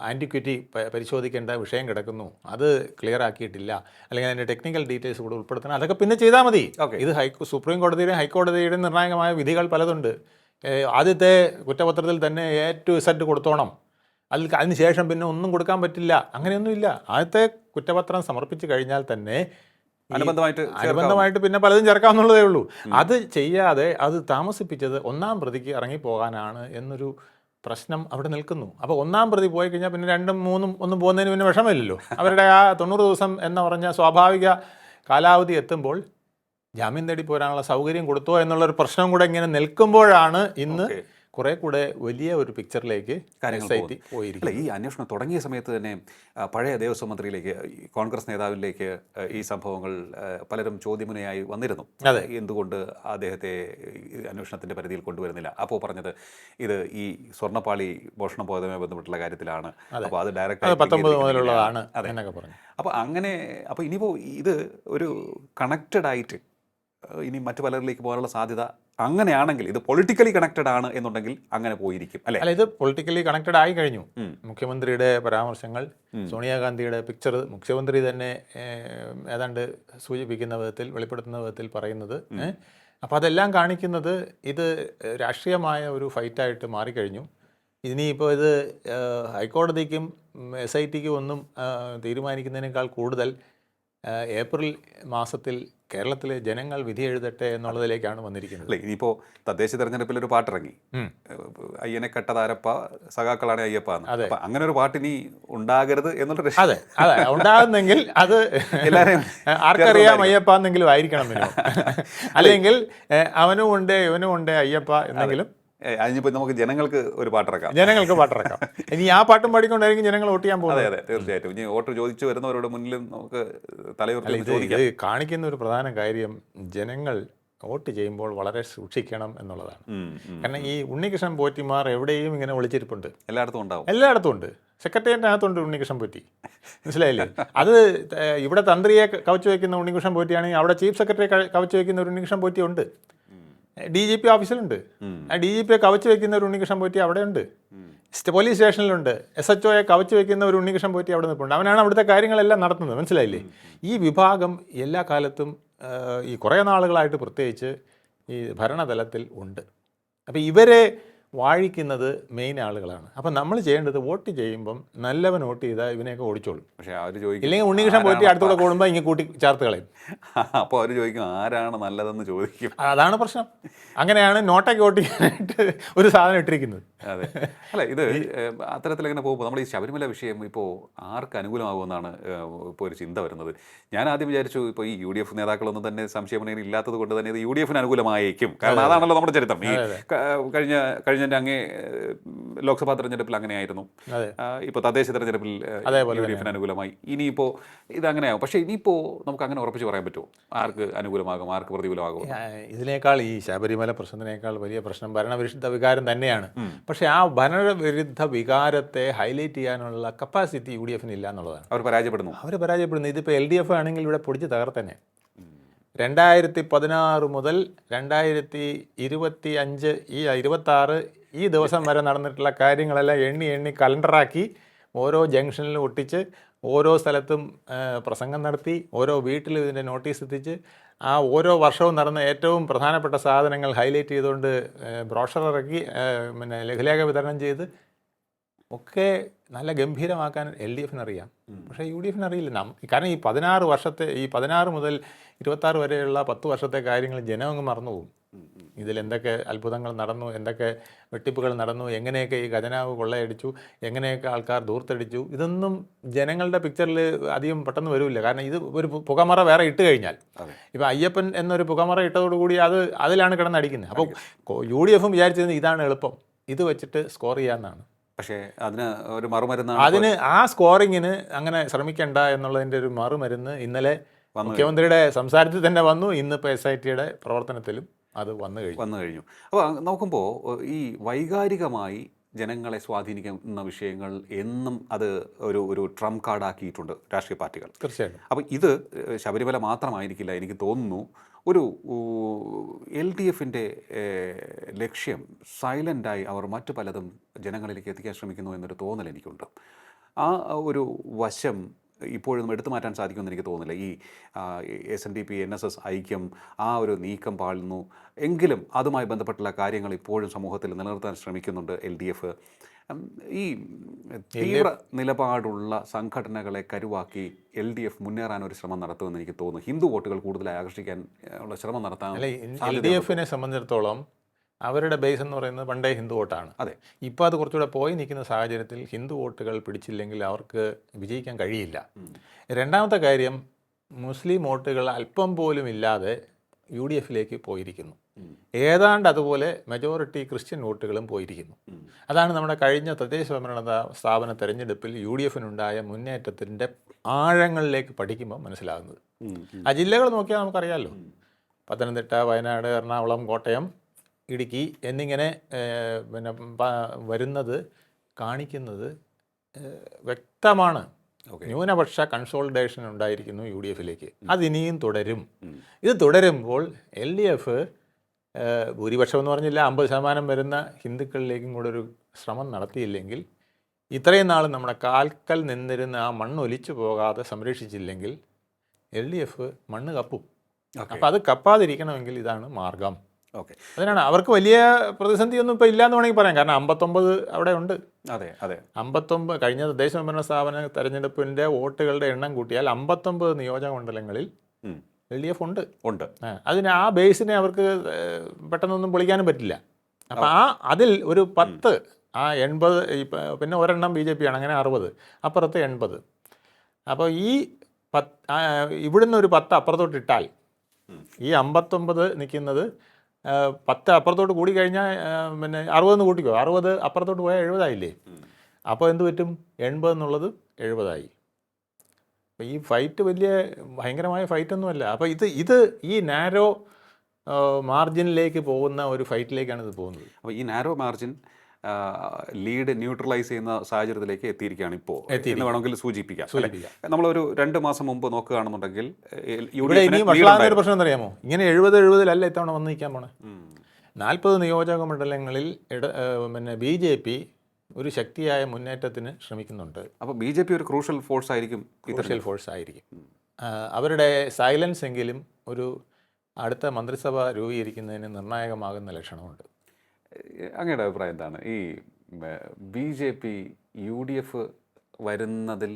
ആൻറ്റിക്വിറ്റി പരിശോധിക്കേണ്ട വിഷയം കിടക്കുന്നു, അത് ക്ലിയർ ആക്കിയിട്ടില്ല, അല്ലെങ്കിൽ അതിൻ്റെ ടെക്നിക്കൽ ഡീറ്റെയിൽസ് കൂടെ ഉൾപ്പെടുത്തണം. അതൊക്കെ പിന്നെ ചെയ്താൽ മതി. ഇത് സുപ്രീം കോടതിയുടെയും ഹൈക്കോടതിയുടെയും നിർണായകമായ വിധികൾ പലതുണ്ട്. ആദ്യത്തെ കുറ്റപത്രത്തിൽ തന്നെ A to Z കൊടുത്തോണം, അതിന് ശേഷം പിന്നെ ഒന്നും കൊടുക്കാൻ പറ്റില്ല, അങ്ങനെയൊന്നുമില്ല. ആദ്യത്തെ കുറ്റപത്രം സമർപ്പിച്ച് കഴിഞ്ഞാൽ തന്നെ അനുബന്ധമായിട്ട് പിന്നെ പലതും ചേർക്കാവുന്നതേ ഉള്ളൂ. അത് ചെയ്യാതെ അത് താമസിപ്പിച്ചത് ഒന്നാം പ്രതിക്ക് ഇറങ്ങിപ്പോകാനാണ് എന്നൊരു പ്രശ്നം അവിടെ നിൽക്കുന്നു. അപ്പോൾ ഒന്നാം പ്രതി പോയി കഴിഞ്ഞാൽ പിന്നെ 2ഉം 3ഉം ഒന്നും പോകുന്നതിന് പിന്നെ വിഷമമില്ലല്ലോ. അവരുടെ ആ 90 ദിവസം എന്ന് പറഞ്ഞ സ്വാഭാവിക കാലാവധി എത്തുമ്പോൾ ജാമ്യം തേടി പോരാനുള്ള സൗകര്യം കൊടുത്തോ എന്നുള്ളൊരു പ്രശ്നം കൂടെ ഇങ്ങനെ നിൽക്കുമ്പോഴാണ് ഇന്ന് കുറെ കൂടെ വലിയ ഒരു പിക്ചറിലേക്ക് പോയിരിക്കും. ഈ അന്വേഷണം തുടങ്ങിയ സമയത്ത് തന്നെ പഴയ ദേവസ്വം മന്ത്രിയിലേക്ക്, കോൺഗ്രസ് നേതാവിലേക്ക് ഈ സംഭവങ്ങൾ പലരും ചോദ്യമുനയായി വന്നിരുന്നു. എന്തുകൊണ്ട് അദ്ദേഹത്തെ അന്വേഷണത്തിന്റെ പരിധിയിൽ കൊണ്ടുവരുന്നില്ല? അപ്പോൾ പറഞ്ഞത് ഇത് ഈ സ്വർണ്ണപ്പാളി മോഷണം പോയതുമായി ബന്ധപ്പെട്ടുള്ള കാര്യത്തിലാണ്, അപ്പോൾ അത് ഡയറക്റ്റ് 19 മുതലുള്ളതാണ് എന്നൊക്കെ പറഞ്ഞു. അപ്പോൾ ഇനിയിപ്പോൾ ഇത് ഒരു കണക്റ്റഡ് ആയിട്ട് ഇനി മറ്റു പലരിലേക്ക് പോകാനുള്ള സാധ്യത, അങ്ങനെയാണെങ്കിൽ ഇത് പൊളിറ്റിക്കലി കണക്റ്റഡ് ആണ് എന്നുണ്ടെങ്കിൽ അങ്ങനെ പോയിരിക്കും അല്ലേ? അല്ല, ഇത് പൊളിറ്റിക്കലി കണക്റ്റഡ് ആയി കഴിഞ്ഞു. മുഖ്യമന്ത്രിയുടെ പരാമർശങ്ങൾ, സോണിയാഗാന്ധിയുടെ പിക്ചർ മുഖ്യമന്ത്രി തന്നെ ഏതാണ്ട് സൂചിപ്പിക്കുന്ന വിധത്തിൽ, വെളിപ്പെടുത്തുന്ന വിധത്തിൽ പറയുന്നത്. അപ്പോൾ അതെല്ലാം കാണിക്കുന്നത് ഇത് രാഷ്ട്രീയമായ ഒരു ഫൈറ്റായിട്ട് മാറിക്കഴിഞ്ഞു. ഇനിയിപ്പോൾ ഇത് ഹൈക്കോടതിക്കും SITക്കും ഒന്നും തീരുമാനിക്കുന്നതിനേക്കാൾ കൂടുതൽ ഏപ്രിൽ മാസത്തിൽ കേരളത്തിലെ ജനങ്ങൾ വിധി എഴുതട്ടെ എന്നുള്ളതിലേക്കാണ് വന്നിരിക്കുന്നത്. അല്ലേ, ഇനിയിപ്പോൾ തദ്ദേശ തെരഞ്ഞെടുപ്പിൽ ഒരു പാട്ടിറങ്ങി, അയ്യനെ കട്ടതാരപ്പ സഖാക്കളാണ് അയ്യപ്പ എന്ന്. അപ്പം അങ്ങനെ ഒരു പാട്ടിനി ഉണ്ടാകരുത് എന്നുള്ള. അതെ, ഉണ്ടാകുന്നെങ്കിൽ അത് എല്ലാവരും ആർക്കറിയാം അയ്യപ്പ എന്നെങ്കിലും ആയിരിക്കണം മിനിമം. അല്ലെങ്കിൽ അവനും ഉണ്ട് ഇവനും ഉണ്ട് അയ്യപ്പ എന്നെങ്കിലും. അതിനിപ്പോൾ നമുക്ക് ജനങ്ങൾക്ക് ഒരു പാട്ടിറക്കാം. ഇനി ആ പാട്ടും പാടിക്കൊണ്ടായിരിക്കും ജനങ്ങൾ വോട്ട് ചെയ്യാൻ പോകുന്നത്. അതെ, തീർച്ചയായിട്ടും. ഇനി വോട്ട് ചോദിച്ചു വരുന്നവരുടെ മുന്നിലും നമുക്ക് തലയുയർത്തി ഇത് കാണിക്കുന്ന ഒരു പ്രധാന കാര്യം, ജനങ്ങൾ വോട്ട് ചെയ്യുമ്പോൾ വളരെ സൂക്ഷിക്കണം എന്നുള്ളതാണ്. കാരണം ഈ ഉണ്ണികൃഷ്ണൻ പോറ്റിമാർ എവിടെയും ഇങ്ങനെ ഒളിച്ചിരിപ്പുണ്ട്, എല്ലായിടത്തും ഉണ്ട്. സെക്രട്ടേറിയറ്റിനകത്തുണ്ട് ഉണ്ണികൃഷ്ണൻ പോറ്റി, മനസ്സിലായില്ലേ? അത് ഇവിടെ തന്ത്രിയെ കവച്ചു വയ്ക്കുന്ന ഉണ്ണികൃഷ്ണൻ പോറ്റിയാണെങ്കിൽ അവിടെ ചീഫ് സെക്രട്ടറിയെ കവച്ചു വയ്ക്കുന്ന ഒരു ഉണ്ണികൃഷ്ണൻ പോറ്റി ഉണ്ട്. DGP ഓഫീസിലുണ്ട്. ആ DGPയെ കവച്ചു വയ്ക്കുന്ന ഒരു ഉണ്ണികൃഷ്ണൻ പോറ്റി അവിടെ ഉണ്ട്. പോലീസ് സ്റ്റേഷനിലുണ്ട്. SHOയെ കവച്ച് വെക്കുന്ന ഒരു ഉണ്ണികൃഷ്ണൻ പോറ്റി അവിടെ നിൽപ്പുണ്ട്. അവനാണ് അവിടുത്തെ കാര്യങ്ങളെല്ലാം നടത്തുന്നത്. മനസ്സിലായില്ലേ? ഈ വിഭാഗം എല്ലാ കാലത്തും ഈ കുറേ നാളുകളായിട്ട് പ്രത്യേകിച്ച് ഈ ഭരണതലത്തിൽ ഉണ്ട്. അപ്പോൾ ഇവരെ വാഴിക്കുന്നത് മെയിൻ ആളുകളാണ്. അപ്പം നമ്മൾ ചെയ്യേണ്ടത് വോട്ട് ചെയ്യുമ്പം നല്ലവൻ വോട്ട് ചെയ്താൽ ഇവനെയൊക്കെ ഓടിച്ചോളും. പക്ഷേ അവർ ചോദിക്കും, ഇല്ലെങ്കിൽ ഉണ്ണികൃഷ്ണൻ പോറ്റി അടുത്തൂടെ കൂടുമ്പോൾ ഇങ്ങനെ കൂട്ടി ചേർത്ത് കളയും. അപ്പോൾ അവർ ചോദിക്കും ആരാണ് നല്ലതെന്ന് ചോദിക്കും. അതാണ് പ്രശ്നം. അങ്ങനെയാണ് നോട്ടൊക്കെ വോട്ട് ചെയ്യാനായിട്ട് ഒരു സാധനം ഇട്ടിരിക്കുന്നത്. അതെ. അല്ല, ഇത് അത്തരത്തിലിങ്ങനെ പോകുമ്പോൾ നമ്മൾ ഈ ശബരിമല വിഷയം ഇപ്പോൾ ആർക്ക് അനുകൂലമാകുമെന്നാണ് ഇപ്പോൾ ഒരു ചിന്ത വരുന്നത്. ഞാൻ ആദ്യം വിചാരിച്ചു ഇപ്പോൾ ഈ UDF നേതാക്കളൊന്നും തന്നെ സംശയമുണ്ടെങ്കിൽ ഇല്ലാത്തത് കൊണ്ട് തന്നെ ഇത് UDF അനുകൂലമായേക്കും. കാരണം അതാണല്ലോ നമ്മുടെ ചരിത്രം. ഈ കഴിഞ്ഞ അങ്ങേ ലോക്സഭാ തെരഞ്ഞെടുപ്പിൽ അങ്ങനെയായിരുന്നു. ഇപ്പോൾ തദ്ദേശ തെരഞ്ഞെടുപ്പിൽ UDF അനുകൂലമായി. ഇനിയിപ്പോൾ ഇതങ്ങനെയാവും. പക്ഷേ ഇനിയിപ്പോൾ നമുക്ക് അങ്ങനെ ഉറപ്പിച്ച് പറയാൻ പറ്റുമോ ആർക്ക് അനുകൂലമാകും ആർക്ക് പ്രതികൂലമാകും? ഇതിനേക്കാൾ ഈ ശബരിമല പ്രശ്നത്തിനേക്കാൾ വലിയ പ്രശ്നം ഭരണവിരുദ്ധ വികാരം തന്നെയാണ്. പക്ഷേ ആ ഭരണവിരുദ്ധ വികാരത്തെ ഹൈലൈറ്റ് ചെയ്യാനുള്ള കപ്പാസിറ്റി UDF ഇല്ല എന്നുള്ളതാണ്. അവർ പരാജയപ്പെടുന്നു. ഇതിപ്പോൾ LDF ആണെങ്കിൽ ഇവിടെ പൊടിച്ച് തകർത്തന്നെ. 2016 മുതൽ 2025 ഈ 26 ഈ ദിവസം വരെ നടന്നിട്ടുള്ള കാര്യങ്ങളെല്ലാം എണ്ണി കലണ്ടറാക്കി ഓരോ ജംഗ്ഷനിലും ഒട്ടിച്ച് ഓരോ സ്ഥലത്തും പ്രസംഗം നടത്തി ഓരോ വീട്ടിലും ഇതിൻ്റെ നോട്ടീസ് എത്തിച്ച് ആ ഓരോ വർഷവും നടന്ന ഏറ്റവും പ്രധാനപ്പെട്ട സാധനങ്ങൾ ഹൈലൈറ്റ് ചെയ്തുകൊണ്ട് ബ്രോഷർ ഇറക്കി പിന്നെ ലഘുലേഖ വിതരണം ചെയ്ത് ഒക്കെ നല്ല ഗംഭീരമാക്കാൻ LDF അറിയാം. പക്ഷേ UDF അറിയില്ല. കാരണം ഈ 16 മുതൽ 26 വരെയുള്ള 10 വർഷത്തെ കാര്യങ്ങൾ ജനമങ്ങ് മറന്നുപോകും. ഇതിലെന്തൊക്കെ അത്ഭുതങ്ങൾ നടന്നു, എന്തൊക്കെ വെട്ടിപ്പുകൾ നടന്നു, എങ്ങനെയൊക്കെ ഈ ഖജനാവ് കൊള്ളയടിച്ചു, എങ്ങനെയൊക്കെ ആൾക്കാർ ദൂർത്തടിച്ചു, ഇതൊന്നും ജനങ്ങളുടെ പിക്ചറിൽ അധികം പെട്ടെന്ന് വരില്ല. കാരണം ഇത് ഒരു പുകമറ വേറെ ഇട്ട് കഴിഞ്ഞാൽ, ഇപ്പം അയ്യപ്പൻ എന്നൊരു പുകമറ ഇട്ടതോടുകൂടി അതിലാണ് കിടന്നടിക്കുന്നത്. അപ്പോൾ UDF വിചാരിച്ചിരുന്നത് ഇതാണ് എളുപ്പം, ഇത് വെച്ചിട്ട് സ്കോർ ചെയ്യാമെന്നാണ്. പക്ഷേ അതിന് ഒരു മറുമരുന്ന്, ആ സ്കോറിങ്ങിന് അങ്ങനെ ശ്രമിക്കേണ്ട എന്നുള്ളതിൻ്റെ ഒരു മറുമരുന്ന് ഇന്നലെ മുഖ്യമന്ത്രിയുടെ സംസാരത്തിൽ തന്നെ വന്നു. ഇന്നിപ്പോൾ SITയുടെ പ്രവർത്തനത്തിലും അത് വന്നു കഴിഞ്ഞു. അപ്പോൾ നോക്കുമ്പോൾ ഈ വൈകാരികമായി ജനങ്ങളെ സ്വാധീനിക്കുന്ന വിഷയങ്ങൾ എന്നും അത് ഒരു ട്രംപ് കാർഡാക്കിയിട്ടുണ്ട് രാഷ്ട്രീയ പാർട്ടികൾ. തീർച്ചയായിട്ടും. അപ്പോൾ ഇത് ശബരിമല മാത്രമായിരിക്കില്ല. എനിക്ക് തോന്നുന്നു ഒരു LDFിൻ്റെ ലക്ഷ്യം സൈലൻ്റായി അവർ മറ്റു പലതും ജനങ്ങളിലേക്ക് എത്തിക്കാൻ ശ്രമിക്കുന്നു എന്നൊരു തോന്നൽ എനിക്കുണ്ട്. ആ ഒരു വശം ഇപ്പോഴും എടുത്തു മാറ്റാൻ സാധിക്കുമെന്ന് എനിക്ക് തോന്നുന്നില്ല. ഈ SNDP NSS ഐക്യം ആ ഒരു നീക്കം പാളുന്നു എങ്കിലും അതുമായി ബന്ധപ്പെട്ടുള്ള കാര്യങ്ങൾ ഇപ്പോഴും സമൂഹത്തിൽ നിലനിർത്താൻ ശ്രമിക്കുന്നുണ്ട് LDF. ഈ തീവ്ര നിലപാടുള്ള സംഘടനകളെ കരുവാക്കി LDF മുന്നേറാനൊരു ശ്രമം നടത്തുമെന്ന് എനിക്ക് തോന്നുന്നു. ഹിന്ദു വോട്ടുകൾ കൂടുതലായി ആകർഷിക്കാൻ ഉള്ള ശ്രമം നടത്താൻ LDFനെ സംബന്ധിച്ചിടത്തോളം അവരുടെ ബേസ് എന്ന് പറയുന്നത് പണ്ടേ ഹിന്ദു വോട്ടാണ്. അതെ. ഇപ്പോൾ അത് കുറച്ചുകൂടെ പോയി നിൽക്കുന്ന സാഹചര്യത്തിൽ ഹിന്ദു വോട്ടുകൾ പിടിച്ചില്ലെങ്കിൽ അവർക്ക് വിജയിക്കാൻ കഴിയില്ല. രണ്ടാമത്തെ കാര്യം, മുസ്ലിം വോട്ടുകൾ അല്പം പോലും ഇല്ലാതെ UDFിലേക്ക് പോയിരിക്കുന്നു. ഏതാണ്ട് അതുപോലെ മെജോറിറ്റി ക്രിസ്ത്യൻ വോട്ടുകളും പോയിരിക്കുന്നു. അതാണ് നമ്മുടെ കഴിഞ്ഞ തദ്ദേശ സ്ഥാപന തെരഞ്ഞെടുപ്പിൽ UDFിനുണ്ടായ മുന്നേറ്റത്തിൻ്റെ ആഴങ്ങളിലേക്ക് പഠിക്കുമ്പോൾ മനസ്സിലാകുന്നത്. ആ ജില്ലകൾ നോക്കിയാൽ നമുക്കറിയാമല്ലോ. പത്തനംതിട്ട, വയനാട്, എറണാകുളം, കോട്ടയം, ഇടുക്കി എന്നിങ്ങനെ പിന്നെ വരുന്നത് കാണിക്കുന്നത് വ്യക്തമാണ്. ന്യൂനപക്ഷ കൺസോളിഡേഷൻ ഉണ്ടായിരിക്കുന്നു UDFിലേക്ക്. അതിനിയും തുടരും. ഇത് തുടരുമ്പോൾ LDF ഭൂരിപക്ഷം എന്ന് പറഞ്ഞില്ല 50% വരുന്ന ഹിന്ദുക്കളിലേക്കും കൂടെ ഒരു ശ്രമം നടത്തിയില്ലെങ്കിൽ, ഇത്രയും നാൾ നമ്മുടെ കാൽക്കൽ നിന്നിരുന്ന ആ മണ്ണ് ഒലിച്ചു പോകാതെ സംരക്ഷിച്ചില്ലെങ്കിൽ LDF മണ്ണ് കപ്പും. അപ്പം അത് കപ്പാതിരിക്കണമെങ്കിൽ ഇതാണ് മാർഗം. അതിനാണ് അവർക്ക് വലിയ പ്രതിസന്ധിയൊന്നും ഇപ്പോൾ ഇല്ലയെന്ന് വേണമെങ്കിൽ പറയാം. കാരണം 59 അവിടെ ഉണ്ട്. അതെ 59 കഴിഞ്ഞ തദ്ദേശ സ്വയംഭരണ സ്ഥാപന തെരഞ്ഞെടുപ്പിൻ്റെ വോട്ടുകളുടെ എണ്ണം കൂട്ടിയാൽ 59 നിയോജക മണ്ഡലങ്ങളിൽ LDF ഉണ്ട്. അതിന് ആ ബേസിനെ അവർക്ക് പെട്ടെന്നൊന്നും പൊളിക്കാനും പറ്റില്ല. അപ്പം അതിൽ ഒരു 10 80 പിന്നെ ഒരെണ്ണം BJP ആണ്, അങ്ങനെ 60, അപ്പുറത്ത് 80. അപ്പോൾ ഈ ഇവിടുന്ന് ഒരു 10 അപ്പുറത്തോട്ട് ഇട്ടാൽ ഈ 59 നിൽക്കുന്നത് 10 അപ്പുറത്തോട്ട് കൂടി കഴിഞ്ഞാൽ പിന്നെ 60 കൂട്ടിക്കോ, 60 അപ്പുറത്തോട്ട് പോയാൽ 70 ആയില്ലേ. അപ്പോൾ എന്ത് പറ്റും? 80 എന്നുള്ളത് 70 ആയി. അപ്പോൾ ഈ ഫൈറ്റ് ഭയങ്കരമായ ഫൈറ്റൊന്നുമല്ല. അപ്പോൾ ഇത് ഈ നാരോ മാർജിനിലേക്ക് പോകുന്ന ഒരു ഫൈറ്റിലേക്കാണ് ഇത് പോകുന്നത്. അപ്പോൾ ഈ നാരോ മാർജിൻ ലീഡ് ന്യൂട്രലൈസ് ചെയ്യുന്ന സാഹചര്യത്തിലേക്ക് എത്തിയിരിക്കുകയാണ് ഇപ്പോൾ എന്ന് വേണമെങ്കിൽ സൂചിപ്പിക്കാം. നമ്മളൊരു 2 മാസം മുമ്പ് നോക്കുകയാണെന്നുണ്ടെങ്കിൽ ഒരു പ്രശ്നം എന്നറിയാമോ? ഇങ്ങനെ 70-70 ഇത്തവണ വന്ന് നിൽക്കാൻ പോണേ. 40 നിയോജക മണ്ഡലങ്ങളിൽ പിന്നെ BJP ഒരു ശക്തിയായ മുന്നേറ്റത്തിന് ശ്രമിക്കുന്നുണ്ട്. അപ്പോൾ BJP ഒരു ക്രൂഷ്യൽ ഫോഴ്സ് ആയിരിക്കും ക്രൂഷ്യൽ ഫോഴ്സ് ആയിരിക്കും. അവരുടെ സൈലൻസ് എങ്കിലും ഒരു അടുത്ത മന്ത്രിസഭ രൂപീകരിക്കുന്നതിന് നിർണായകമാകുന്ന ലക്ഷണമുണ്ട്. അങ്ങയുടെ അഭിപ്രായം എന്താണ്? ഈ BJP UDF വരുന്നതിൽ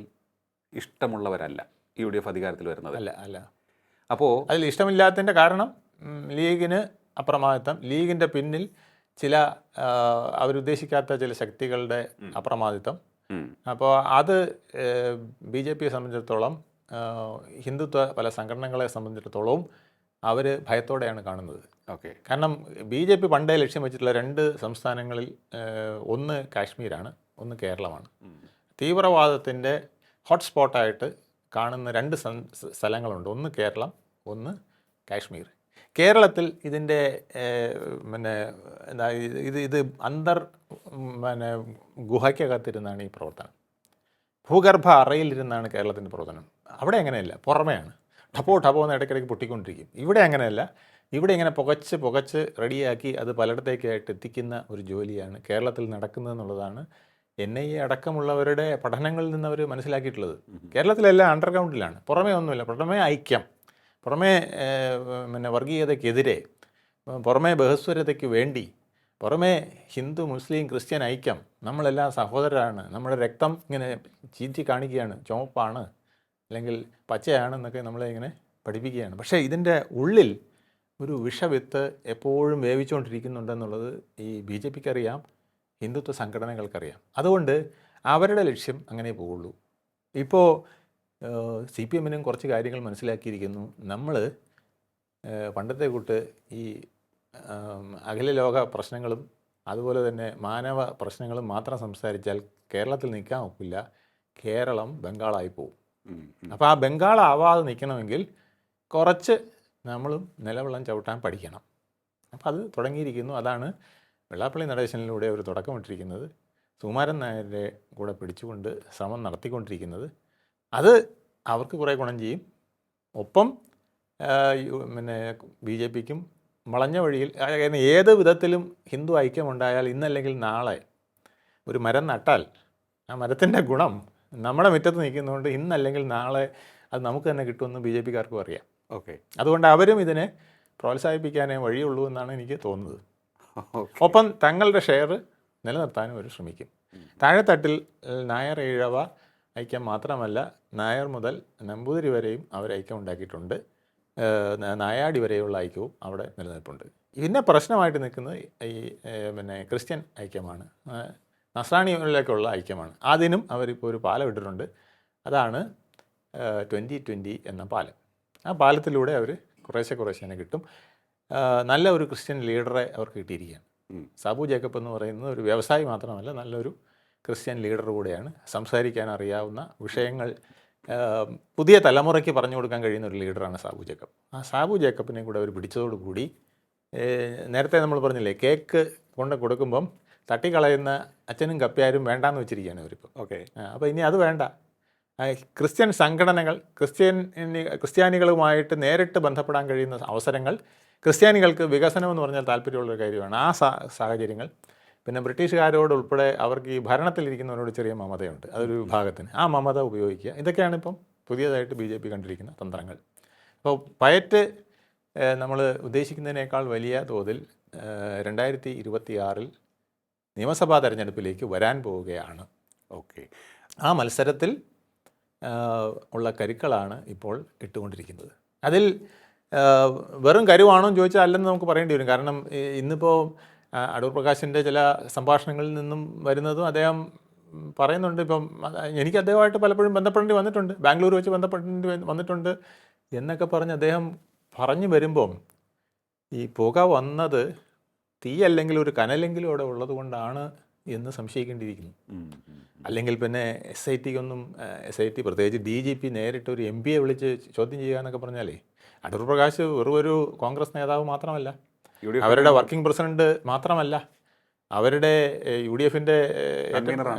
ഇഷ്ടമുള്ളവരല്ല, UDF അധികാരത്തിൽ വരുന്നത് അല്ല. അപ്പോൾ അതിൽ ഇഷ്ടമില്ലാത്തതിൻ്റെ കാരണം ലീഗിന് അപ്രമാദിത്വം, ലീഗിൻ്റെ പിന്നിൽ ചില അവരുദ്ദേശിക്കാത്ത ചില ശക്തികളുടെ അപ്രമാദിത്വം. അപ്പോൾ അത് BJPയെ സംബന്ധിച്ചിടത്തോളം, ഹിന്ദുത്വ പല സംഘടനകളെ സംബന്ധിച്ചിടത്തോളവും അവർ ഭയത്തോടെയാണ് കാണുന്നത്. ഓക്കെ. കാരണം BJP പണ്ടേ ലക്ഷ്യം വെച്ചിട്ടുള്ള 2 സംസ്ഥാനങ്ങളിൽ, ഒന്ന് കാശ്മീരാണ്, ഒന്ന് കേരളമാണ്. തീവ്രവാദത്തിൻ്റെ ഹോട്ട്സ്പോട്ടായിട്ട് കാണുന്ന 2 സ്ഥലങ്ങളുണ്ട്. ഒന്ന് കേരളം, ഒന്ന് കാശ്മീർ. കേരളത്തിൽ ഇതിൻ്റെ പിന്നെ എന്താ ഇത് പിന്നെ ഗുഹയ്ക്കകത്തിരുന്നാണ് ഈ പ്രവർത്തനം. ഭൂഗർഭ അറയിലിരുന്നാണ് കേരളത്തിൻ്റെ പ്രവർത്തനം. അവിടെ അങ്ങനെയല്ല, പുറമെയാണ്. ടപ്പോ എന്ന് ഇടയ്ക്കിടയ്ക്ക് പൊട്ടിക്കൊണ്ടിരിക്കും. ഇവിടെ അങ്ങനെയല്ല. ഇവിടെ ഇങ്ങനെ പുകച്ച് റെഡിയാക്കി അത് പലയിടത്തേക്കായിട്ട് എത്തിക്കുന്ന ഒരു ജോലിയാണ് കേരളത്തിൽ നടക്കുന്നതെന്നുള്ളതാണ് NIA അടക്കമുള്ളവരുടെ പഠനങ്ങളിൽ നിന്ന് അവർ മനസ്സിലാക്കിയിട്ടുള്ളത്. കേരളത്തിലെല്ലാം അണ്ടർഗ്രൗണ്ടിലാണ്, പുറമേ ഒന്നുമില്ല. പുറമേ ഐക്യം, പുറമേ പിന്നെ വർഗീയതയ്ക്കെതിരെ, പുറമേ ബഹുസ്വരതയ്ക്ക് വേണ്ടി, പുറമേ ഹിന്ദു മുസ്ലിം ക്രിസ്ത്യൻ ഐക്യം, നമ്മളെല്ലാം സഹോദരരാണ്, നമ്മുടെ രക്തം ഇങ്ങനെ ചീറ്റി കാണിക്കുകയാണ്, ചുവപ്പാണ് അല്ലെങ്കിൽ പച്ചയാണെന്നൊക്കെ നമ്മളെ ഇങ്ങനെ പഠിപ്പിക്കുകയാണ്. പക്ഷേ ഇതിൻ്റെ ഉള്ളിൽ ഒരു വിഷവിത്ത് എപ്പോഴും വേവിച്ചുകൊണ്ടിരിക്കുന്നുണ്ടെന്നുള്ളത് ഈ BJPക്ക് അറിയാം, ഹിന്ദുത്വ സംഘടനകൾക്കറിയാം. അതുകൊണ്ട് അവരുടെ ലക്ഷ്യം അങ്ങനെ പോവുള്ളൂ. ഇപ്പോൾ CPMനും കുറച്ച് കാര്യങ്ങൾ മനസ്സിലാക്കിയിരിക്കുന്നു. നമ്മൾ പണ്ടത്തെ കൂട്ട് ഈ അഖില ലോക പ്രശ്നങ്ങളും അതുപോലെ തന്നെ മാനവ പ്രശ്നങ്ങളും മാത്രം സംസാരിച്ചാൽ കേരളത്തിൽ നിൽക്കാൻ ഒക്കില്ല. കേരളം ബംഗാളായി പോവും. അപ്പോൾ ആ ബംഗാളാവാതെ നിൽക്കണമെങ്കിൽ കുറച്ച് നമ്മളും നിലവെള്ളം ചവിട്ടാൻ പഠിക്കണം. അപ്പോൾ അത് തുടങ്ങിയിരിക്കുന്നു. അതാണ് വെള്ളാപ്പള്ളി നടേശനിലൂടെ അവർ തുടക്കമിട്ടിരിക്കുന്നത്. സുകുമാരൻ നായരുടെ കൂടെ പിടിച്ചുകൊണ്ട് ശ്രമം നടത്തിക്കൊണ്ടിരിക്കുന്നത്. അത് അവർക്ക് കുറേ ഗുണം ചെയ്യും. ഒപ്പം പിന്നെ BJPക്കും വളഞ്ഞ വഴിയിൽ, ഏത് വിധത്തിലും ഹിന്ദു ഐക്യമുണ്ടായാൽ ഇന്നല്ലെങ്കിൽ നാളെ ഒരു മരം നട്ടാൽ ആ മരത്തിൻ്റെ ഗുണം നമ്മുടെ മുറ്റത്ത് നിൽക്കുന്നതുകൊണ്ട് ഇന്നല്ലെങ്കിൽ നാളെ അത് നമുക്ക് തന്നെ കിട്ടുമെന്ന് BJPക്കാർക്കും അറിയാം. ഓക്കെ. അതുകൊണ്ട് അവരും ഇതിനെ പ്രോത്സാഹിപ്പിക്കാനേ വഴിയുള്ളൂ എന്നാണ് എനിക്ക് തോന്നുന്നത്. ഒപ്പം തങ്ങളുടെ ഷെയർ നിലനിർത്താനും അവർ ശ്രമിക്കും. താഴെത്തട്ടിൽ നായർ ഈഴവ ഐക്യം മാത്രമല്ല, നായർ മുതൽ നമ്പൂതിരി വരെയും അവർ ഐക്യം ഉണ്ടാക്കിയിട്ടുണ്ട്. നായാടി വരെയുള്ള ഐക്യവും അവിടെ നിലനിൽപ്പുണ്ട്. പിന്നെ പ്രശ്നമായിട്ട് നിൽക്കുന്നത് ഈ പിന്നെ ക്രിസ്ത്യൻ ഐക്യമാണ്, നസ്രാണികളിലേക്കുള്ള ഐക്യമാണ്. അതിനും അവരിപ്പോൾ ഒരു പാലം ഇട്ടിട്ടുണ്ട്. അതാണ് 2020 എന്ന പാലം. ആ പാലത്തിലൂടെ അവർ കുറേശ്ശെ കിട്ടും. നല്ല ഒരു ക്രിസ്ത്യൻ ലീഡറെ അവർക്ക് കിട്ടിയിരിക്കുകയാണ്. സാബു ജേക്കബ് എന്ന് പറയുന്നത് ഒരു വ്യവസായി മാത്രമല്ല, നല്ലൊരു ക്രിസ്ത്യൻ ലീഡർ കൂടെയാണ്. സംസാരിക്കാൻ അറിയാവുന്ന വിഷയങ്ങൾ പുതിയ തലമുറയ്ക്ക് പറഞ്ഞു കൊടുക്കാൻ കഴിയുന്ന ഒരു ലീഡറാണ് സാബു ജേക്കബ്. ആ സാബു ജേക്കബിനെ കൂടെ അവർ പിടിച്ചതോടുകൂടി, നേരത്തെ നമ്മൾ പറഞ്ഞില്ലേ, കേക്ക് കൊണ്ട് കൊടുക്കുമ്പം തട്ടിക്കളയുന്ന അച്ഛനും കപ്പ്യാരും വേണ്ടാന്ന് വെച്ചിരിക്കുകയാണ് അവരിപ്പോൾ. ഓക്കെ. അപ്പോൾ ഇനി അത് വേണ്ട. ക്രിസ്ത്യൻ സംഘടനകൾ, ക്രിസ്ത്യാനികളുമായിട്ട് നേരിട്ട് ബന്ധപ്പെടാൻ കഴിയുന്ന അവസരങ്ങൾ, ക്രിസ്ത്യാനികൾക്ക് വികസനം എന്ന് പറഞ്ഞാൽ താല്പര്യമുള്ളൊരു കാര്യമാണ്. ആ സാഹചര്യങ്ങൾ, പിന്നെ ബ്രിട്ടീഷുകാരോട് ഉൾപ്പെടെ അവർക്ക് ഈ ഭരണത്തിലിരിക്കുന്നവരോട് ചെറിയ മമതയുണ്ട്, അതൊരു വിഭാഗത്തിന്. ആ മമത ഉപയോഗിക്കുക. ഇതൊക്കെയാണ് ഇപ്പം പുതിയതായിട്ട് BJP കണ്ടിരിക്കുന്ന തന്ത്രങ്ങൾ. അപ്പോൾ പയറ്റ് നമ്മൾ ഉദ്ദേശിക്കുന്നതിനേക്കാൾ വലിയ തോതിൽ 2026 നിയമസഭാ തെരഞ്ഞെടുപ്പിലേക്ക് വരാൻ പോവുകയാണ്. ഓക്കെ. ആ മത്സരത്തിൽ ഉള്ള കരുക്കളാണ് ഇപ്പോൾ ഇട്ടുകൊണ്ടിരിക്കുന്നത്. അതിൽ വെറും കരുവാണോ എന്ന് ചോദിച്ചാൽ അല്ലെന്ന് നമുക്ക് പറയേണ്ടി വരും. കാരണം ഇന്നിപ്പോൾ അടൂർ പ്രകാശിൻ്റെ ചില സംഭാഷണങ്ങളിൽ നിന്നും വരുന്നതും അദ്ദേഹം പറയുന്നുണ്ട്. ഇപ്പം എനിക്ക് അദ്ദേഹമായിട്ട് പലപ്പോഴും ബന്ധപ്പെടേണ്ടി വന്നിട്ടുണ്ട്, ബാംഗ്ലൂർ വെച്ച് ബന്ധപ്പെടേണ്ടി വന്നിട്ടുണ്ട് എന്നൊക്കെ പറഞ്ഞ് അദ്ദേഹം പറഞ്ഞു വരുമ്പം ഈ പുക വന്നത് തീയല്ലെങ്കിൽ ഒരു കനലെങ്കിലും അവിടെ ഉള്ളത് കൊണ്ടാണ് എന്ന് സംശയിക്കേണ്ടിയിരിക്കുന്നു. അല്ലെങ്കിൽ പിന്നെ SIT പ്രത്യേകിച്ച് DGP നേരിട്ട് ഒരു MP വിളിച്ച് ചോദ്യം ചെയ്യുക എന്നൊക്കെ പറഞ്ഞാലേ, അടൂർ പ്രകാശ് വെറും ഒരു കോൺഗ്രസ് നേതാവ് മാത്രമല്ല, അവരുടെ വർക്കിംഗ് പ്രസിഡന്റ് മാത്രമല്ല, അവരുടെ UDFൻ്റെ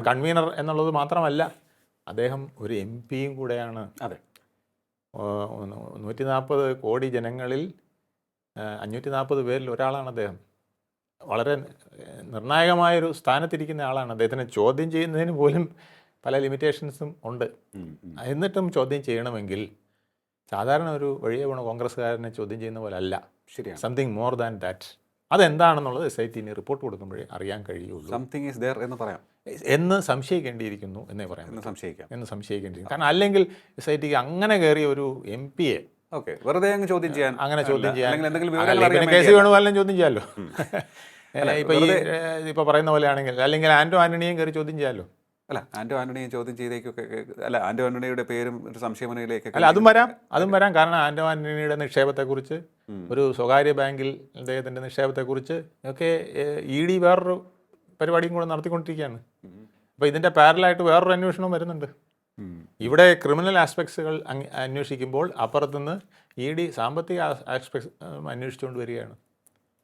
കൺവീനർ എന്നുള്ളത് മാത്രമല്ല, അദ്ദേഹം ഒരു MPയും കൂടെയാണ്. അതെ. 140 കോടി ജനങ്ങളിൽ 540 പേരിൽ ഒരാളാണ് അദ്ദേഹം. വളരെ നിർണായകമായൊരു സ്ഥാനത്തിരിക്കുന്ന ആളാണ്. അദ്ദേഹത്തിനെ ചോദ്യം ചെയ്യുന്നതിന് പോലും പല ലിമിറ്റേഷൻസും ഉണ്ട്. എന്നിട്ടും ചോദ്യം ചെയ്യണമെങ്കിൽ സാധാരണ ഒരു വഴിയെ പോണ കോൺഗ്രസ്സുകാരനെ ചോദ്യം ചെയ്യുന്ന പോലെ അല്ല. ശരിയാണ്. Something more than that. അതെന്താണെന്നുള്ളത് SIT റിപ്പോർട്ട് കൊടുക്കുമ്പോഴേ അറിയാൻ കഴിയുള്ളൂ സംതിങ് ഈസ് ദെയർ എന്ന് പറയാം, എന്ന് സംശയിക്കേണ്ടിയിരിക്കുന്നു എന്നേ പറയാം. എന്ന് സംശയിക്കാം. എന്ന് സംശയിക്കേണ്ടിയിരിക്കും. കാരണം അല്ലെങ്കിൽ SIT അങ്ങനെ കയറിയ ഒരു MP യെ ഓക്കെ, വെറുതെ അങ്ങ് ചോദ്യം ചെയ്യാൻ, അങ്ങനെ ചോദ്യം ചെയ്യാൻ, അല്ലെങ്കിൽ എന്തെങ്കിലും അല്ല, വിവരങ്ങൾ അറിയാൻ പിന്നെ KC വേണുഗോപാലിനെ ചോദ്യം ചെയ്യാമല്ലോ. ഇപ്പോൾ പറയുന്ന പോലെയാണെങ്കിൽ, അല്ലെങ്കിൽ ആന്റോ ആന്റണിയും കയറി ചോദ്യം ചെയ്യാമല്ലോ. അല്ല, ആന്റോ ആന്റണിയെ ചോദ്യം ചെയ്തേക്കൊക്കെ, അല്ല ആന്റോ ആന്റണിയുടെ പേരും ഒരു സംശയമനയിലേക്ക്, അല്ല അതും വരാം. കാരണം ആന്റോ ആന്റണിയുടെ നിക്ഷേപത്തെക്കുറിച്ച്, ഒരു സ്വകാര്യ ബാങ്കിൽ അദ്ദേഹത്തിൻ്റെ നിക്ഷേപത്തെക്കുറിച്ച് ഒക്കെ ED വേറൊരു പരിപാടിയും കൂടെ നടത്തിക്കൊണ്ടിരിക്കുകയാണ്. അപ്പോൾ ഇതിൻ്റെ പാരലായിട്ട് വേറൊരു അന്വേഷണവും വരുന്നുണ്ട്. ഇവിടെ ക്രിമിനൽ ആസ്പെക്ട്സുകൾ അന്വേഷിക്കുമ്പോൾ അപ്പുറത്തുനിന്ന് ED സാമ്പത്തിക ആസ്പെക്ട്സ് അന്വേഷിച്ചുകൊണ്ട് വരികയാണ്.